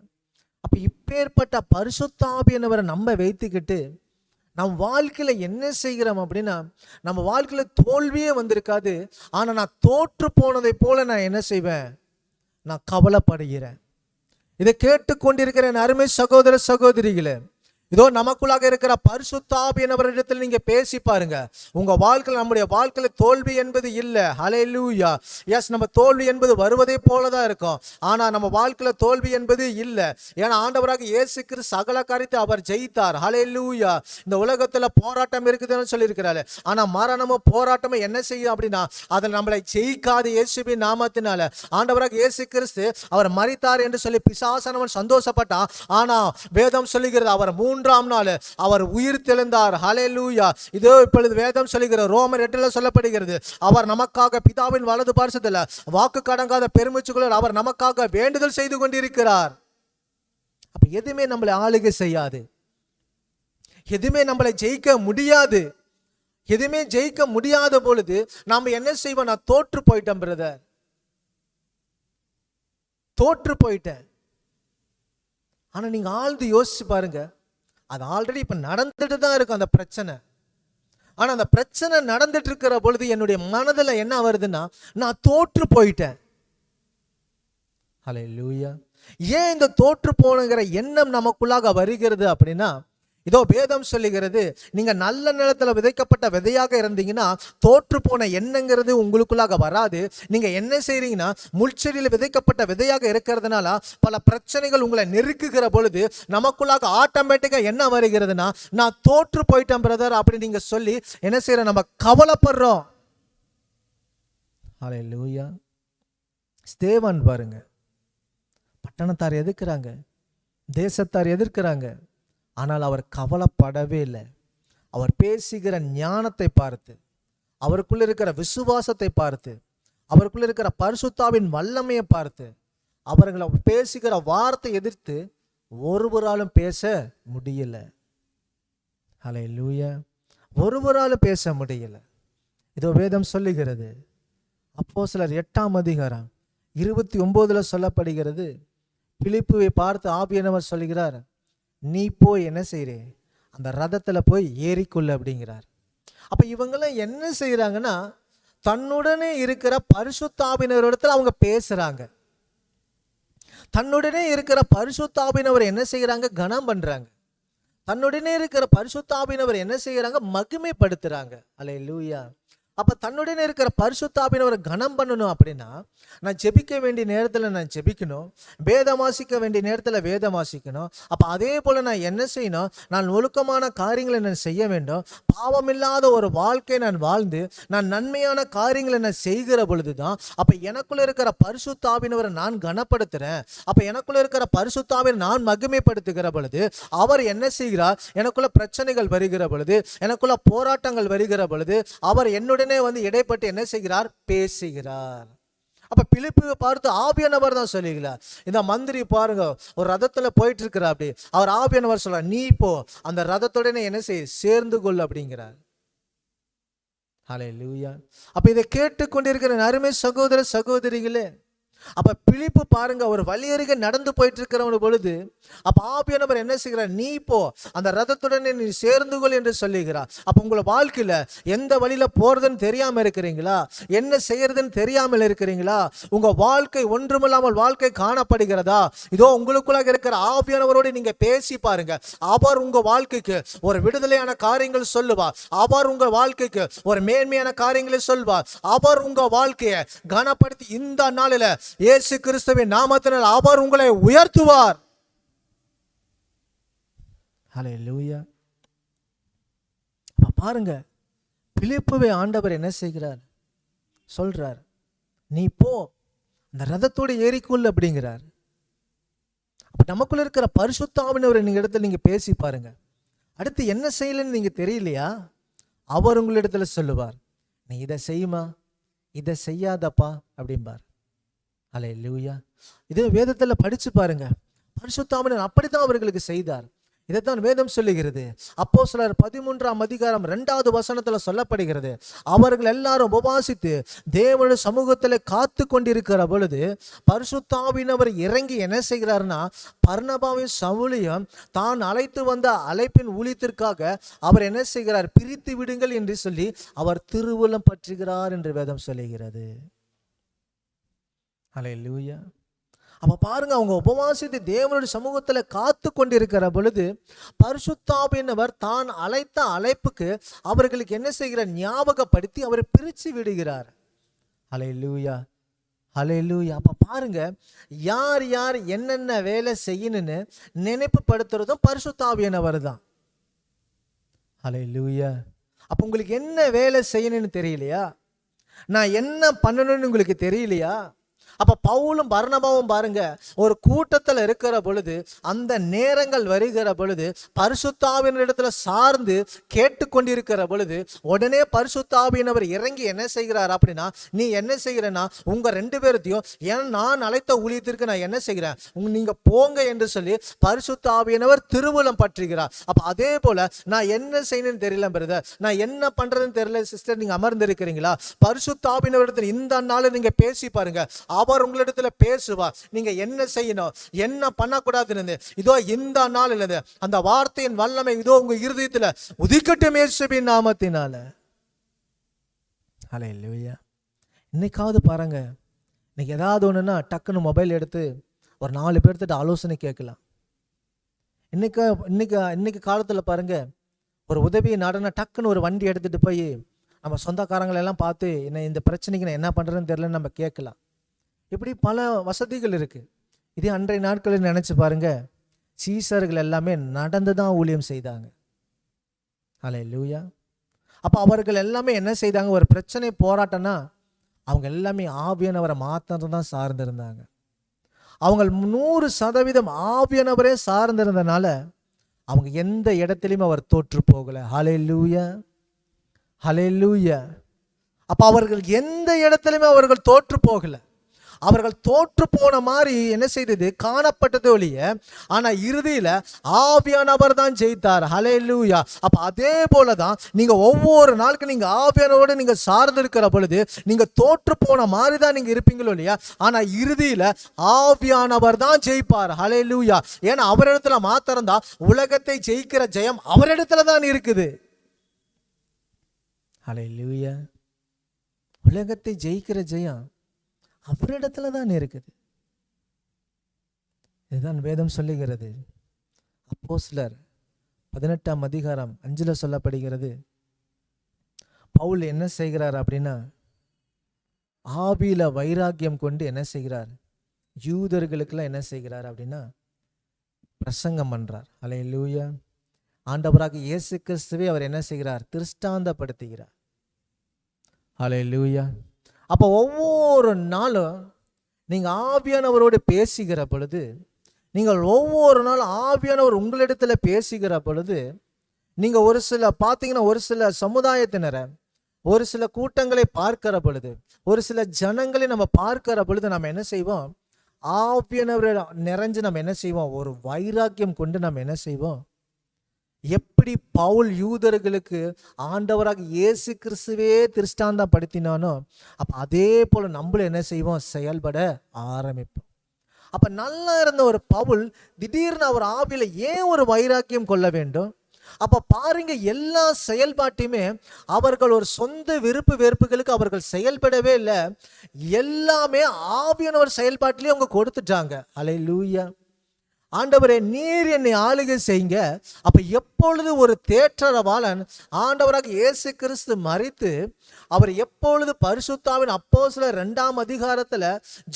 அப்ப இப்பேற்பட்ட பரிசுத்த ஆவியானவரை நம்ம வைத்துக்கிட்டு நம் வாழ்க்கையில என்ன செய்கிறோம் அப்படின்னா, நம்ம வாழ்க்கையில தோல்வியே வந்திருக்காது. ஆனா நான் தோற்று போனதை போல நான் என்ன செய்வேன்? நான் கவலைப்படுகிறேன். இதை கேட்டுக்கொண்டிருக்கிற அருமை சகோதர சகோதரிகளே, இதோ நமக்குள்ளாக இருக்கிற பரிசுத்த ஆவியானவரிடத்தில் நீங்க பேசி பாருங்க. உங்க வாழ்க்கையில், நம்முடைய வாழ்க்கையில தோல்வி என்பது இல்லை. ஹல்லேலூயா. எஸ், நம்ம தோல்வி என்பது வருவதை போலதான் இருக்கும், ஆனா நம்ம வாழ்க்கையில தோல்வி என்பது இல்லை. ஏன்னா ஆண்டவராக இயேசு கிறிஸ்து சகல காரியத்தை அவர் ஜெயித்தார். ஹல்லேலூயா. இந்த உலகத்துல போராட்டம் இருக்குதுன்னு சொல்லியிருக்கிறாரு, ஆனா மரணமும் போராட்டமும் என்ன செய்யும் அப்படின்னா, அதில் நம்மளை ஜெயிக்காது. இயேசுவின் நாமத்தினால ஆண்டவராக இயேசு கிறிஸ்து அவர் மரித்தார் என்று சொல்லி பிசாசானவன் சந்தோஷப்பட்டான். ஆனா வேதம் சொல்லுகிறது அவர் 3ஆம் நாள் அவர் உயிர் தெழுந்தார். ஹல்லேலூயா. இதோ இப்பொழுது வேதம் சொல்லுகிறது, ரோமர் 8 சொல்லப்படுகிறது, அவர் நமக்காக பிதாவின் வலது பார்சத்தில் வாக்கு கடங்காத பெருமூச்சுகளில் அவர் நமக்காக வேண்டுதல் செய்து கொண்டிருக்கிறார். அப்ப எதுவுமே நம்மளை ஆளுகை செய்யாது, எதுவுமே நம்மளை ஜெயிக்க முடியாது. எதுவுமே ஜெயிக்க முடியாத பொழுது நாம என்ன செய்வோம்? நான் தோற்று போயிட்டேன் பிரதர், தோற்று போயிட்டேன். ஆனா நீங்க ஆழ்ந்து யோசிச்சு பாருங்க, அது ஆல்ரெடி இப்ப நடந்துட்டு தான் இருக்கும் அந்த பிரச்சனை. ஆனா அந்த பிரச்சனை நடந்துட்டு இருக்கிற பொழுது என்னுடைய மனதுல என்ன வருதுன்னா, நான் தோற்று போயிட்டேன். ஹல்லேலூயா. ஏன் இந்த தோற்று போனுங்கிற எண்ணம் நமக்குள்ளாக வருகிறது அப்படின்னா, இதோ வேதம் சொல்லுகிறது, நீங்க நல்ல நிலத்துல விதைக்கப்பட்ட விதையாக இருந்தீங்கன்னா தோற்று போன எண்ணங்கிறது உங்களுக்குள்ளாக வராது. நீங்க என்ன செய்றீங்கன்னா, முள்செடியில் விதைக்கப்பட்ட விதையாக இருக்கிறதுனால பல பிரச்சனைகள் உங்களை நெருக்குகிற பொழுது நமக்குள்ளாக ஆட்டோமேட்டிக்கா என்ன வருகிறதுனா, நான் தோற்று போயிட்டேன் பிரதர் அப்படி நீங்க சொல்லி என்ன செய்யறோம்? நம்ம கவலைப்படுறோம். ஹல்லேலூயா. ஸ்தேவான் பாருங்க, பட்டணத்தார் எதிர்க்கிறாங்க, தேசத்தார் எதிர்க்கிறாங்க, ஆனால் அவர் கவலைப்படவே இல்லை. அவர் பேசுகிற ஞானத்தை பார்த்து, அவருக்குள்ள இருக்கிற விசுவாசத்தை பார்த்து, அவருக்குள்ள இருக்கிற பரிசுத்தாவின் வல்லமையை பார்த்து, அவர்களை பேசுகிற வார்த்தை எதிர்த்து ஒருவராலும் பேச முடியல. ஹல்லேலூயா. ஒருவராலும் பேச முடியல. இதோ வேதம் சொல்லுகிறது, அப்போஸ்தலர் 8ஆம் அதிகாரம் 29 சொல்லப்படுகிறது, பிலிப்புவை பார்த்து ஆவியானவர் சொல்லுகிறார், நீ போய் என்ன செய்றே? அந்த ரதத்துல போய் ஏறிக்கொள்ள அப்படிங்கிறார். அப்ப இவங்கெல்லாம் என்ன செய்யறாங்கன்னா, தன்னுடனே இருக்கிற பரிசுத்த ஆவியானவரிடத்துல அவங்க பேசுறாங்க. தன்னுடனே இருக்கிற பரிசுத்த ஆவியானவர் என்ன செய்யறாங்க? கனம் பண்றாங்க. தன்னுடனே இருக்கிற பரிசுத்த ஆவியானவர் என்ன செய்யறாங்க? மகிமைப்படுத்துறாங்க. அல்லேலூயா. அப்ப தன்னுடனே இருக்கிற பரிசுத்த ஆவியானவரை கனம் பண்ணணும் அப்படின்னா, நான் ஜெபிக்க வேண்டிய நேரத்தில் நான் ஜெபிக்கணும், வேதம் வாசிக்க வேண்டிய நேரத்தில் வேதம் வாசிக்கணும். அப்ப அதே போல நான் என்ன செய்யணும்? நான் ஒழுக்கமான காரியங்களை நான் செய்ய வேண்டும். பாவமில்லாத ஒரு வாழ்க்கை நான் வாழ்ந்து நான் நன்மையான காரியங்களை நான் செய்கிற பொழுதுதான் அப்ப எனக்குள்ள இருக்கிற பரிசுத்த ஆவியானவரை நான் கனப்படுத்துறேன். அப்ப எனக்குள்ள இருக்கிற பரிசுத்த ஆவியை நான் மகிமைப்படுத்துகிற பொழுது அவர் என்ன செய்கிறார்? எனக்குள்ள பிரச்சனைகள் வருகிற பொழுது, எனக்குள்ள போராட்டங்கள் வருகிற பொழுது அவர் என்னுடைய வந்து இடைப்பட்டு என்ன செய்கிறார்? பேசுகிறார். அப்ப பிலிப்புவை பார்த்து ஆவியானவர் தான் சொல்லுகிறார். இந்த மந்திரி பாருங்க, ஒரு ரதத்துல போயிட்டு இருக்கிற, அப்படி அவர் ஆவியானவர் சொல்றார், நீ போ அந்த ரதத்துடனே என்ன செய்? சேர்ந்து கொள் அப்படிங்கிறார். ஹல்லேலூயா. அப்ப இதை கேட்டுக்கொண்டிருக்கிற அருமை சகோதர சகோதரிகளே, அப்ப பிலிப்பு பாருங்க, ஒரு வழி அருகே நடந்து போயிட்டு இருக்கிறவன பொழுது அப்ப ஆவியானவர் என்ன செய்கிறார், நீ போ, அந்த ரதத்துடனே நீ சேர்ந்து கொள் என்று சொல்லுகிறார். அப்ப உங்களை வாழ்க்கையில எந்த வழியில போறதுன்னு தெரியாம இருக்கிறீங்களா, என்ன செய்யறதுன்னு தெரியாமல் இருக்கிறீங்களா, உங்க வாழ்க்கை ஒன்றுமில்லாமல் வாழ்க்கை காணப்படுகிறதா, இதோ உங்களுக்குள்ளாக இருக்கிற ஆவியானவரோடு நீங்க பேசி பாருங்க. அவர் உங்க வாழ்க்கைக்கு ஒரு விடுதலையான காரியங்கள் சொல்லுவார். அவர் உங்க வாழ்க்கைக்கு ஒரு மேன்மையான காரியங்களை சொல்வார். அவர் உங்க வாழ்க்கையை கனப்படுத்தி இந்த நாளில இயேசு கிறிஸ்துவின் நாமத்தினால் அவர் உங்களை உயர்த்துவார். ஹல்லேலூயா. பாருங்க, பிலிப்புவை ஆண்டவர் என்ன செய்கிறார், சொல்றார், நீ போ, அந்த ரதத்தோடு ஏறிக்கொள் அப்படிங்கிறார். அப்ப நமக்குள்ள இருக்கிற பரிசுத்த ஆவியானவரை நீங்க இடத்துல நீங்க பேசி பாருங்க. அடுத்து என்ன செய்யலன்னு நீங்க தெரியலையா, அவர் உங்களிடத்துல சொல்லுவார், நீ இதை செய்யுமா, இதை செய்யாதப்பா அப்படிம்பார். ஹல்லேலூயா. இது வேதத்துல படிச்சு பாருங்க. பரிசுத்த ஆவியானவர் அப்படித்தான் அவர்களுக்கு செய்தார். இதைத்தான் வேதம் சொல்லுகிறது. அப்போஸ்தலர் 13ஆம் அதிகாரம் 2வது வசனத்துல சொல்லப்படுகிறது, அவர்கள் எல்லாரும் உபவாசித்து தேவனுடைய சமூகத்தில் காத்து கொண்டிருக்கிற பொழுது பரிசுத்த ஆவியானவர் இறங்கி என்ன செய்கிறார்னா, பர்னபாவையும் சவுலையும் தான் அழைத்து வந்த அழைப்பின் ஊழியத்திற்காக அவர் என்ன செய்கிறார், பிரித்து விடுங்கள் என்று சொல்லி அவர் திருவுளம் பற்றுகிறார் என்று வேதம் சொல்லுகிறது. ஹல்லேலூயா. அப்ப பாருங்க, அவங்க உபவாசித்து தேவனுடைய சமூகத்துல காத்து கொண்டிருக்கிற பொழுது பரிசுத்த ஆவியானவர் தான் அழைத்த அழைப்புக்கு அவர்களுக்கு என்ன செய்கிறார், ஞாபகப்படுத்தி அவரை பிரிச்சு விடுகிறார். ஹல்லேலூயா, ஹல்லேலூயா. அப்ப பாருங்க, யார் யார் என்னென்ன வேலை செய்யணும்னு நினைப்பு படுத்துறதும் பரிசுத்த ஆவியானவர் தான். ஹல்லேலூயா. அப்ப உங்களுக்கு என்ன வேலை செய்யணும்னு தெரியலையா, நான் என்ன பண்ணணும்னு உங்களுக்கு தெரியலையா, அப்ப பவுலும் பர்னபாவும் பாருங்க, ஒரு கூட்டத்தில் இருக்கிற பொழுது அந்த நேரங்கள் வருகிற பொழுது பரிசுத்த ஆவியானவரிடத்துல சார்ந்து கேட்டுக்கொண்டிருக்கிற பொழுது உடனே பரிசுத்த ஆவியானவர் இறங்கி என்ன செய்கிறார் அப்படின்னா, நீ என்ன செய்கிறனா, உங்க 2 பேர்த்தையும் ஏன் நான் அழைத்த ஊழியத்திற்கு நான் என்ன செய்கிறேன், நீங்க போங்க என்று சொல்லி பரிசுத்த ஆவியானவர் திருவுளம் பற்றுகிறார். அப்ப அதே போல நான் என்ன செய்யணும்னு தெரியல பிரதர், நான் என்ன பண்றதுன்னு தெரியல சிஸ்டர், நீங்க அமர்ந்து இருக்கிறீங்களா, பரிசுத்த ஆவியானவரிடத்தில் இந்த நாள் நீங்க பேசி பாருங்க. அவர் உங்களிடத்துல பேசுவார், நீங்க என்ன செய்யணும், என்ன பண்ணக்கூடாதுன்னு. இதோ இந்த நாளில் அந்த வார்த்தையின் வல்லமை இதோ உங்க இருதயத்துல உதிக்கட்டும் இயேசுவின் நாமத்தினால. ஹல்லேலூயா. இன்னைக்காவது பாருங்க, இன்னைக்கு ஏதாவது ஒண்ணுன்னா டக்குன்னு மொபைல் எடுத்து ஒரு 4 பேர்த்திட்ட ஆலோசனை கேட்கலாம். இன்னைக்கு காலத்துல பாருங்க, ஒரு உதவியை நாடனா டக்குன்னு ஒரு வண்டி எடுத்துட்டு போய் நம்ம சொந்தக்காரங்களை எல்லாம் பார்த்து என்ன இந்த பிரச்சனைக்கு நான் என்ன பண்றேன்னு தெரியலன்னு நம்ம கேட்கலாம். இப்படி பல வசதிகள் இருக்கு. இதே அன்றைய நாட்களில் நினைச்சு பாருங்க, சீசர்கள் எல்லாமே நடந்துதான் ஊழியம் செய்தாங்க. ஹல்லேலூயா. அப்ப அவர்கள் எல்லாமே என்ன செய்தாங்க, ஒரு பிரச்சனை போராட்டம்னா அவங்க எல்லாமே ஆவியானவரை மாத்திரம் தான் சார்ந்திருந்தாங்க. அவங்க 100% ஆவியானவரே சார்ந்திருந்தனால அவங்க எந்த இடத்திலையும் அவர் தோற்று போகல. ஹல்லேலூயா, ஹல்லேலூயா. அப்ப அவர்கள் எந்த இடத்திலுமே அவர்கள் தோற்று போகல. அவர்கள் தோற்று போன மாதிரி என்ன செய்தது, காணப்பட்டது ஒழிய, ஆனா இறுதியில ஆவியானவர் தான் ஜெயித்தார். ஹல்லேலூயா. அப்ப அதே போலதான் நீங்க ஒவ்வொரு நாளுக்கு நீங்க ஆவியானவரோடு நீங்க சார்ந்து இருக்கிற பொழுது நீங்க தோற்று போன மாதிரி தான் நீங்க இருப்பீங்களோ இல்லையா, ஆனா இறுதியில ஆவியானவர் தான் ஜெயிப்பார். ஹல்லேலூயா. ஏன்னா அவரிடத்துல மாத்திரம் தான் உலகத்தை ஜெயிக்கிற ஜெயம் அவரிடத்துல தான் இருக்குது. ஹல்லேலூயா. உலகத்தை ஜெயிக்கிற ஜெயம் அவரிடத்துல தான் இருக்குது. இதுதான் வேதம் சொல்லுகிறது. அப்போஸ்தலர் 18ஆம் அதிகாரம் 5ல சொல்லப்படுகிறது, பவுல் என்ன செய்கிறார் அப்படின்னா, ஆவியில வைராக்கியம் கொண்டு என்ன செய்கிறார், யூதர்களுக்கெல்லாம் என்ன செய்கிறார் அப்படின்னா பிரசங்கம் பண்றார். ஹல்லேலூயா. ஆண்டவராக இயேசு கிறிஸ்துவை அவர் என்ன செய்கிறார், திருஷ்டாந்தப்படுத்துகிறார். ஹல்லேலூயா. அப்ப ஒவ்வொரு நாளும் நீங்க ஆவியானவரோடு பேசுகிற பொழுது, நீங்கள் ஒவ்வொரு நாள் ஆவியானவர் உங்களிடத்துல பேசுகிற பொழுது, நீங்க ஒரு சில பார்த்தீங்கன்னா ஒரு சில சமுதாயத்தினரை, ஒரு சில கூட்டங்களை பார்க்கிற பொழுது, ஒரு சில ஜனங்களை நம்ம பார்க்கிற பொழுது நம்ம என்ன செய்வோம், ஆவியானவரை நிறைஞ்சு நம்ம என்ன செய்வோம், ஒரு வைராக்கியம் கொண்டு நம்ம என்ன செய்வோம், எப்படி பவுல் யூதர்களுக்கு ஆண்டவராக இயேசு கிறிஸ்துவே திருஷ்டாந்தம் படுத்தினானோ, அப்போ அதே போல நம்மளும் என்ன செய்வோம், செயல்பட ஆரம்பிப்போம். அப்ப நல்லா இருந்த ஒரு பவுல் திடீர்னு அவர் ஆவியில ஏன் ஒரு வைராக்கியம் கொள்ள வேண்டும்? அப்ப பாருங்க, எல்லா செயல்பாட்டையுமே அவர்கள் ஒரு சொந்த விருப்பு வெறுப்புகளுக்கு அவர்கள் செயல்படவே இல்லை. எல்லாமே ஆவியானவர் செயல்பாட்டிலேயே அவங்க கொடுத்துட்டாங்க. அல்லேலூயா. ஆண்டவரே, நீர் என்னை ஆளுகை செய்யுங்க. அப்ப எப்பொழுது ஒரு தேற்றரவாளன் ஆண்டவராக இயேசு கிறிஸ்து மரித்து அவர் எப்பொழுது பரிசுத்தாவின் அப்போஸ்தலர் 2ஆம் அதிகாரத்துல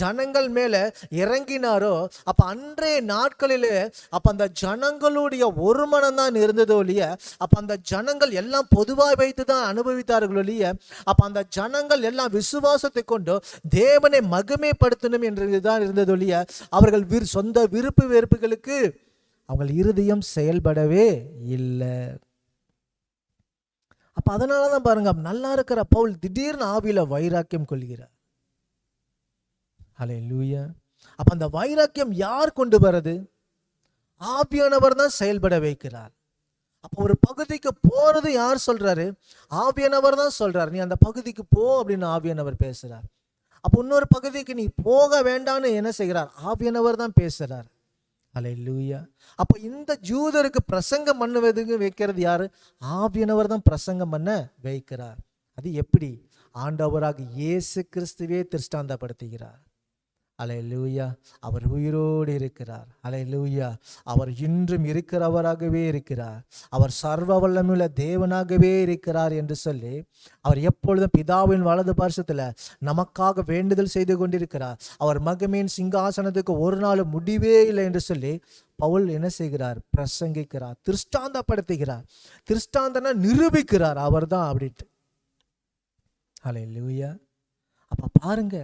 ஜனங்கள் மேல இறங்கினாரோ, அப்ப அன்றைய நாட்களிலே அப்ப அந்த ஜனங்களுடைய ஒரு மனம் தான் இருந்ததோ இல்லைய, அப்ப அந்த ஜனங்கள் எல்லாம் பொதுவாக வைத்து தான் அனுபவித்தார்களோ இல்லைய, அப்ப அந்த ஜனங்கள் எல்லாம் விசுவாசத்தை கொண்டு தேவனை மகிமைப்படுத்தணும் என்றுதான் இருந்ததோ இல்லைய, அவர்கள் சொந்த விருப்பு வெறுப்புகளுக்கு அவங்கள் இருதயம் செயல்படவே இல்லை. அப்ப அதனாலதான் பாருங்க, நல்லா இருக்கிற பவுல் திடீர்னு ஆவியில வைராக்கியம் கொள்கிறார். அல்லேலூயா. அப்ப அந்த வைராக்கியம் யார் கொண்டு வரது? ஆவியானவர் தான் செயல்பட வைக்கிறார். அப்ப ஒரு பகுதிக்கு போறது யார் சொல்றாரு? ஆவியானவர் தான் சொல்றாரு, நீ அந்த பகுதிக்கு போ அப்படின்னு ஆவியானவர் பேசுறார். அப்ப இன்னொரு பகுதிக்கு நீ போக வேண்டாம்னு என்ன செய்கிறார்? ஆவியானவர் தான் பேசுறார். அல்லேலூயா. அப்போ இந்த ஜூதருக்கு பிரசங்கம் பண்ணுவதுக்கு வைக்கிறது யாரு? ஆவியானவர் தான் பிரசங்கம் பண்ண வைக்கிறார். அது எப்படி? ஆண்டவராக இயேசு கிறிஸ்துவே திருஷ்டாந்தப்படுத்துகிறார். அல்லேலூயா. அவர் உயிரோடு இருக்கிறார். அல்லேலூயா. அவர் இன்றும் இருக்கிறவராகவே இருக்கிறார். அவர் சர்வ வல்லமையுள்ள தேவனாகவே இருக்கிறார் என்று சொல்லி அவர் எப்பொழுதும் பிதாவின் வலது பார்சத்தில் நமக்காக வேண்டுதல் செய்து கொண்டிருக்கிறார். அவர் மகிமையின் சிங்காசனத்துக்கு ஒரு நாள் முடிவே இல்லை என்று சொல்லி பவுல் என்ன செய்கிறார்? பிரசங்கிக்கிறார், திருஷ்டாந்தப்படுத்துகிறார். திருஷ்டாந்தனா நிரூபிக்கிறார் அவர் தான் அப்படின்ட்டு. அல்லேலூயா. அப்ப பாருங்க,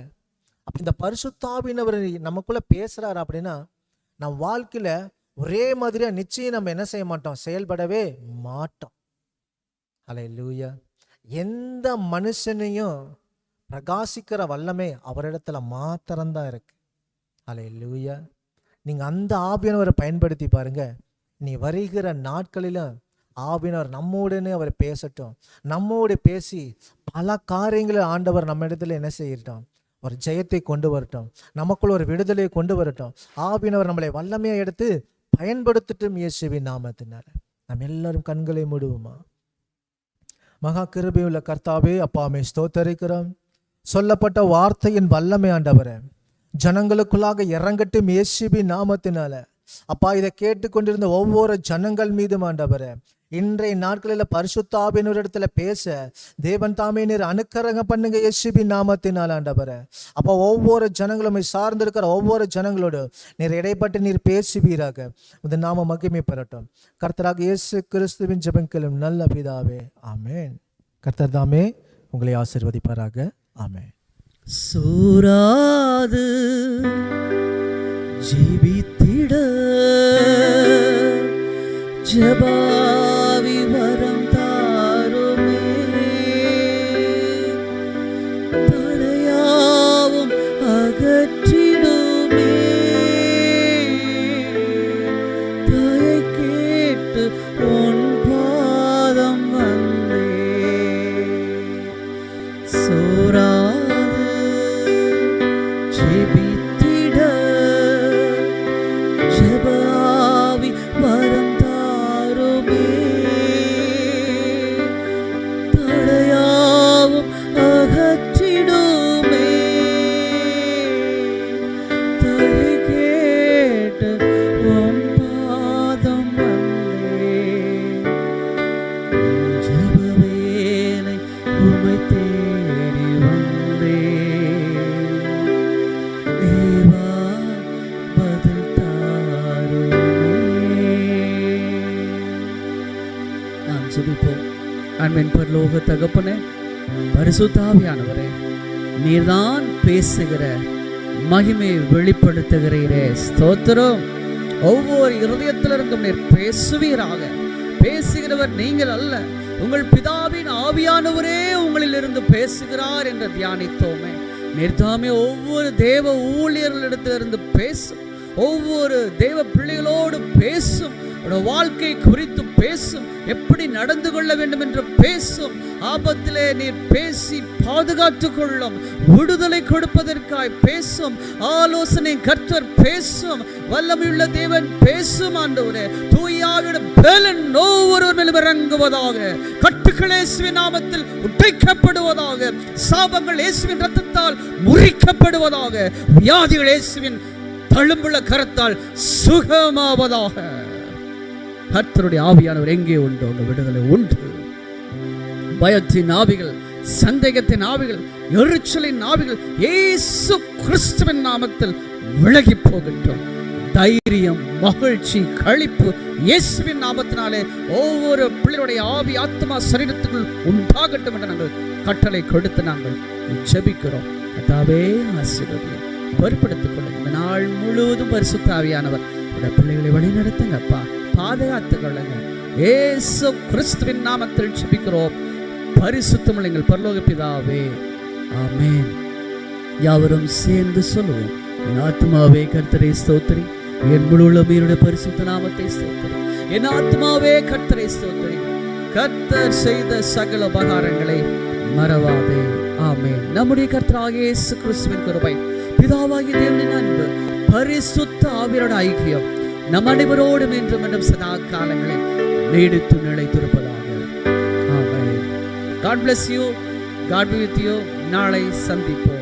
அப்ப இந்த பரிசுத்தாவினவர் நமக்குள்ள பேசுறாரு அப்படின்னா நம் வாழ்க்கையில ஒரே மாதிரியா நிச்சயம் நம்ம என்ன செய்ய மாட்டோம்? செயல்படவே மாட்டோம். அல்லேலூயா. எந்த மனுஷனையும் பிரகாசிக்கிற வல்லமை அவரிடத்துல மாத்திரம்தான் இருக்கு. அல்லேலூயா. நீங்க அந்த ஆவியானவரை பயன்படுத்தி பாருங்க. நீ வருகிற நாட்களிலும் ஆவியானவர் நம்மோடனே அவர் பேசட்டும். நம்மோடு பேசி பல காரியங்களை ஆண்டவர் நம்ம இடத்துல என்ன செய்யட்டும்? ஒரு ஜெயத்தை கொண்டு வரட்டும், நமக்குள்ள ஒரு விடுதலையை கொண்டு வரட்டும். ஆவியானவர் நம்மளை வல்லமையை எடுத்து பயன்படுத்தட்டும் இயேசுவின் நாமத்தினால. நம்ம எல்லாரும் கண்களை மூடுவோமா? மகா கிருபையுள்ள கர்த்தாவே, அப்பாமே ஸ்தோத்தரிக்கிறோம். சொல்லப்பட்ட வார்த்தையின் வல்லமை ஆண்டவரே ஜனங்களுக்குள்ளாக இறங்கட்டும் இயேசுவின் நாமத்தினால. அப்பா, இதை கேட்டுக்கொண்டிருந்த ஒவ்வொரு ஜனங்கள் மீதும் ஆண்டவரே இன்றைய நாட்களில் பரிசுத்த ஆவியானவர் இடத்துல பேச தேவன் தாமே நீர் அனுக்கிரக பண்ணுங்க இயேசுவின் நாமத்தினால் ஆண்டவரே. அப்போ ஒவ்வொரு ஜனங்களும் சார்ந்திருக்கிற ஒவ்வொரு ஜனங்களோடு நீர் இடைப்பட்டு நீர் பேசுவீராக. இந்த நாம மகிமை பெறட்டும். கர்த்தராக இயேசு கிறிஸ்துவின் ஜெபங்களும் நல்ல பிதாவே, ஆமென். கர்த்தர் தாமே உங்களை ஆசீர்வதிப்பாராக. ஆமென். சூராது ஜீவித்திட ஜெபாவி வரம் தாருமே, தடையாவும் அகற்றிடுமே, தயை கேட்டு உன் பாதம் வந்தே. சூராது ஜெபித்திட ஜெபாவி வரம் தாருமே, தடையாவும் அகற்றிடுமே, தயை கேட்டு உம் பாதம் வந்தே. ஜெப வேளை உம்மை தேடி வந்தே, தேவா பதில் தாருமே. நாம் ஜெபிப்போம். அன்பின் பரலோக தகப்பனே, பரிசுத்த ஆவியானவரே, நீர்தான் பேசுகிற மகிமையை வெளிப்படுத்துகிறீரே, ஸ்தோத்திரம். ஒவ்வொரு இருதயத்திலிருந்தும் நீர் பேசுவீராக. பேசுகிறவர் நீங்கள் அல்ல, உங்கள் பிதாவின் ஆவியானவரே உங்களிலிருந்து பேசுகிறார் என்று தியானித்தோமே. நீர்தாமே ஒவ்வொரு தேவ ஊழியர்களிடத்திலிருந்து பேசும், ஒவ்வொரு தேவ பிள்ளைகளோடு பேசும். வாழ்க்கை குறித்து பேசும், எப்படி நடந்து கொள்ள வேண்டும் என்று பேசும். ஆபத்திலே நீர் பேசி பாதுகாத்துக் கொள்ளும், விடுதலை கொடுப்பதற்காய் பேசும், ஆலோசனை கர்த்தர் பேசும், வல்லமையுள்ள தேவன் பேசும். ஆண்டவரே, தூயாவிட பலன் ஒவ்வொருவர் மேலும் இறங்குவதாக. கட்டுகள் இயேசுவின் நாமத்தில் உடைக்கப்படுவதாக. சாபங்கள் இயேசுவின் இரத்தத்தால் முறிக்கப்படுவதாக. வியாதிகள் இயேசுவின் தழும்புள்ள கரத்தால் சுகமாவதாக. கர்த்தருடைய ஆவியானவர் எங்கே உண்டோ அங்கே விடுதலை உண்டு. பயத்தின் ஆவிகள், சந்தேகத்தின் ஆவிகள், எரிச்சலின் ஆவிகள் இயேசு கிறிஸ்துவின் நாமத்தில் விலகி போகட்டும். தைரியம், மகிழ்ச்சி, களிப்பு இயேசுவின் நாமத்தினாலே ஒவ்வொரு பிள்ளையுடைய ஆவி, ஆத்மா, சரீரத்துக்குள் உண்டாகட்டும் என்று நாங்கள் கட்டளை கொடுத்து நாங்கள் ஜெபிக்கிறோம். கர்த்தாவே, ஆசீர்வதியும், பொறுப்படுத்திக் கொள்ளுங்க. இந்த நாள் முழுவதும் பரிசுத்த ஆவியானவர் பிள்ளைகளை வழி நடத்துங்கப்பா, பாதுகாத்துக் கொள்ளுங்க. இயேசு கிறிஸ்துவின் நாமத்தில் ஜெபிக்கிறோம் பரிசுத்தமுள்ள எங்கள் பரலோக பிதாவே, ஆமென். யாவரும் சேர்ந்து சொல்லுவோம். என் ஆத்மாவே கர்த்தரை ஸ்தோத்திரி, என் முழு உள்ளமையினுடைய பரிசுத்த நாமத்தை ஸ்தோத்திரி. என் ஆத்மாவே கர்த்தரை ஸ்தோத்திரி, கர்த்தர் செய்த சகல உபகாரங்களை மறவாதே. ஆமென். நம்முடைய கர்த்தராகிய இயேசு கிறிஸ்துவின் கிருபை, பிதாவாகிய தேவனின் அன்பு, பரிசுத்த ஆவியோட ஐக்கியம் நம் அனைவரோடும் என்றும் என்றும் சதா காலங்களில் நீடித்து நிலைத்திருப்பதாக. ஆமென். God bless you. God be with you. நாளை சந்திப்போம்.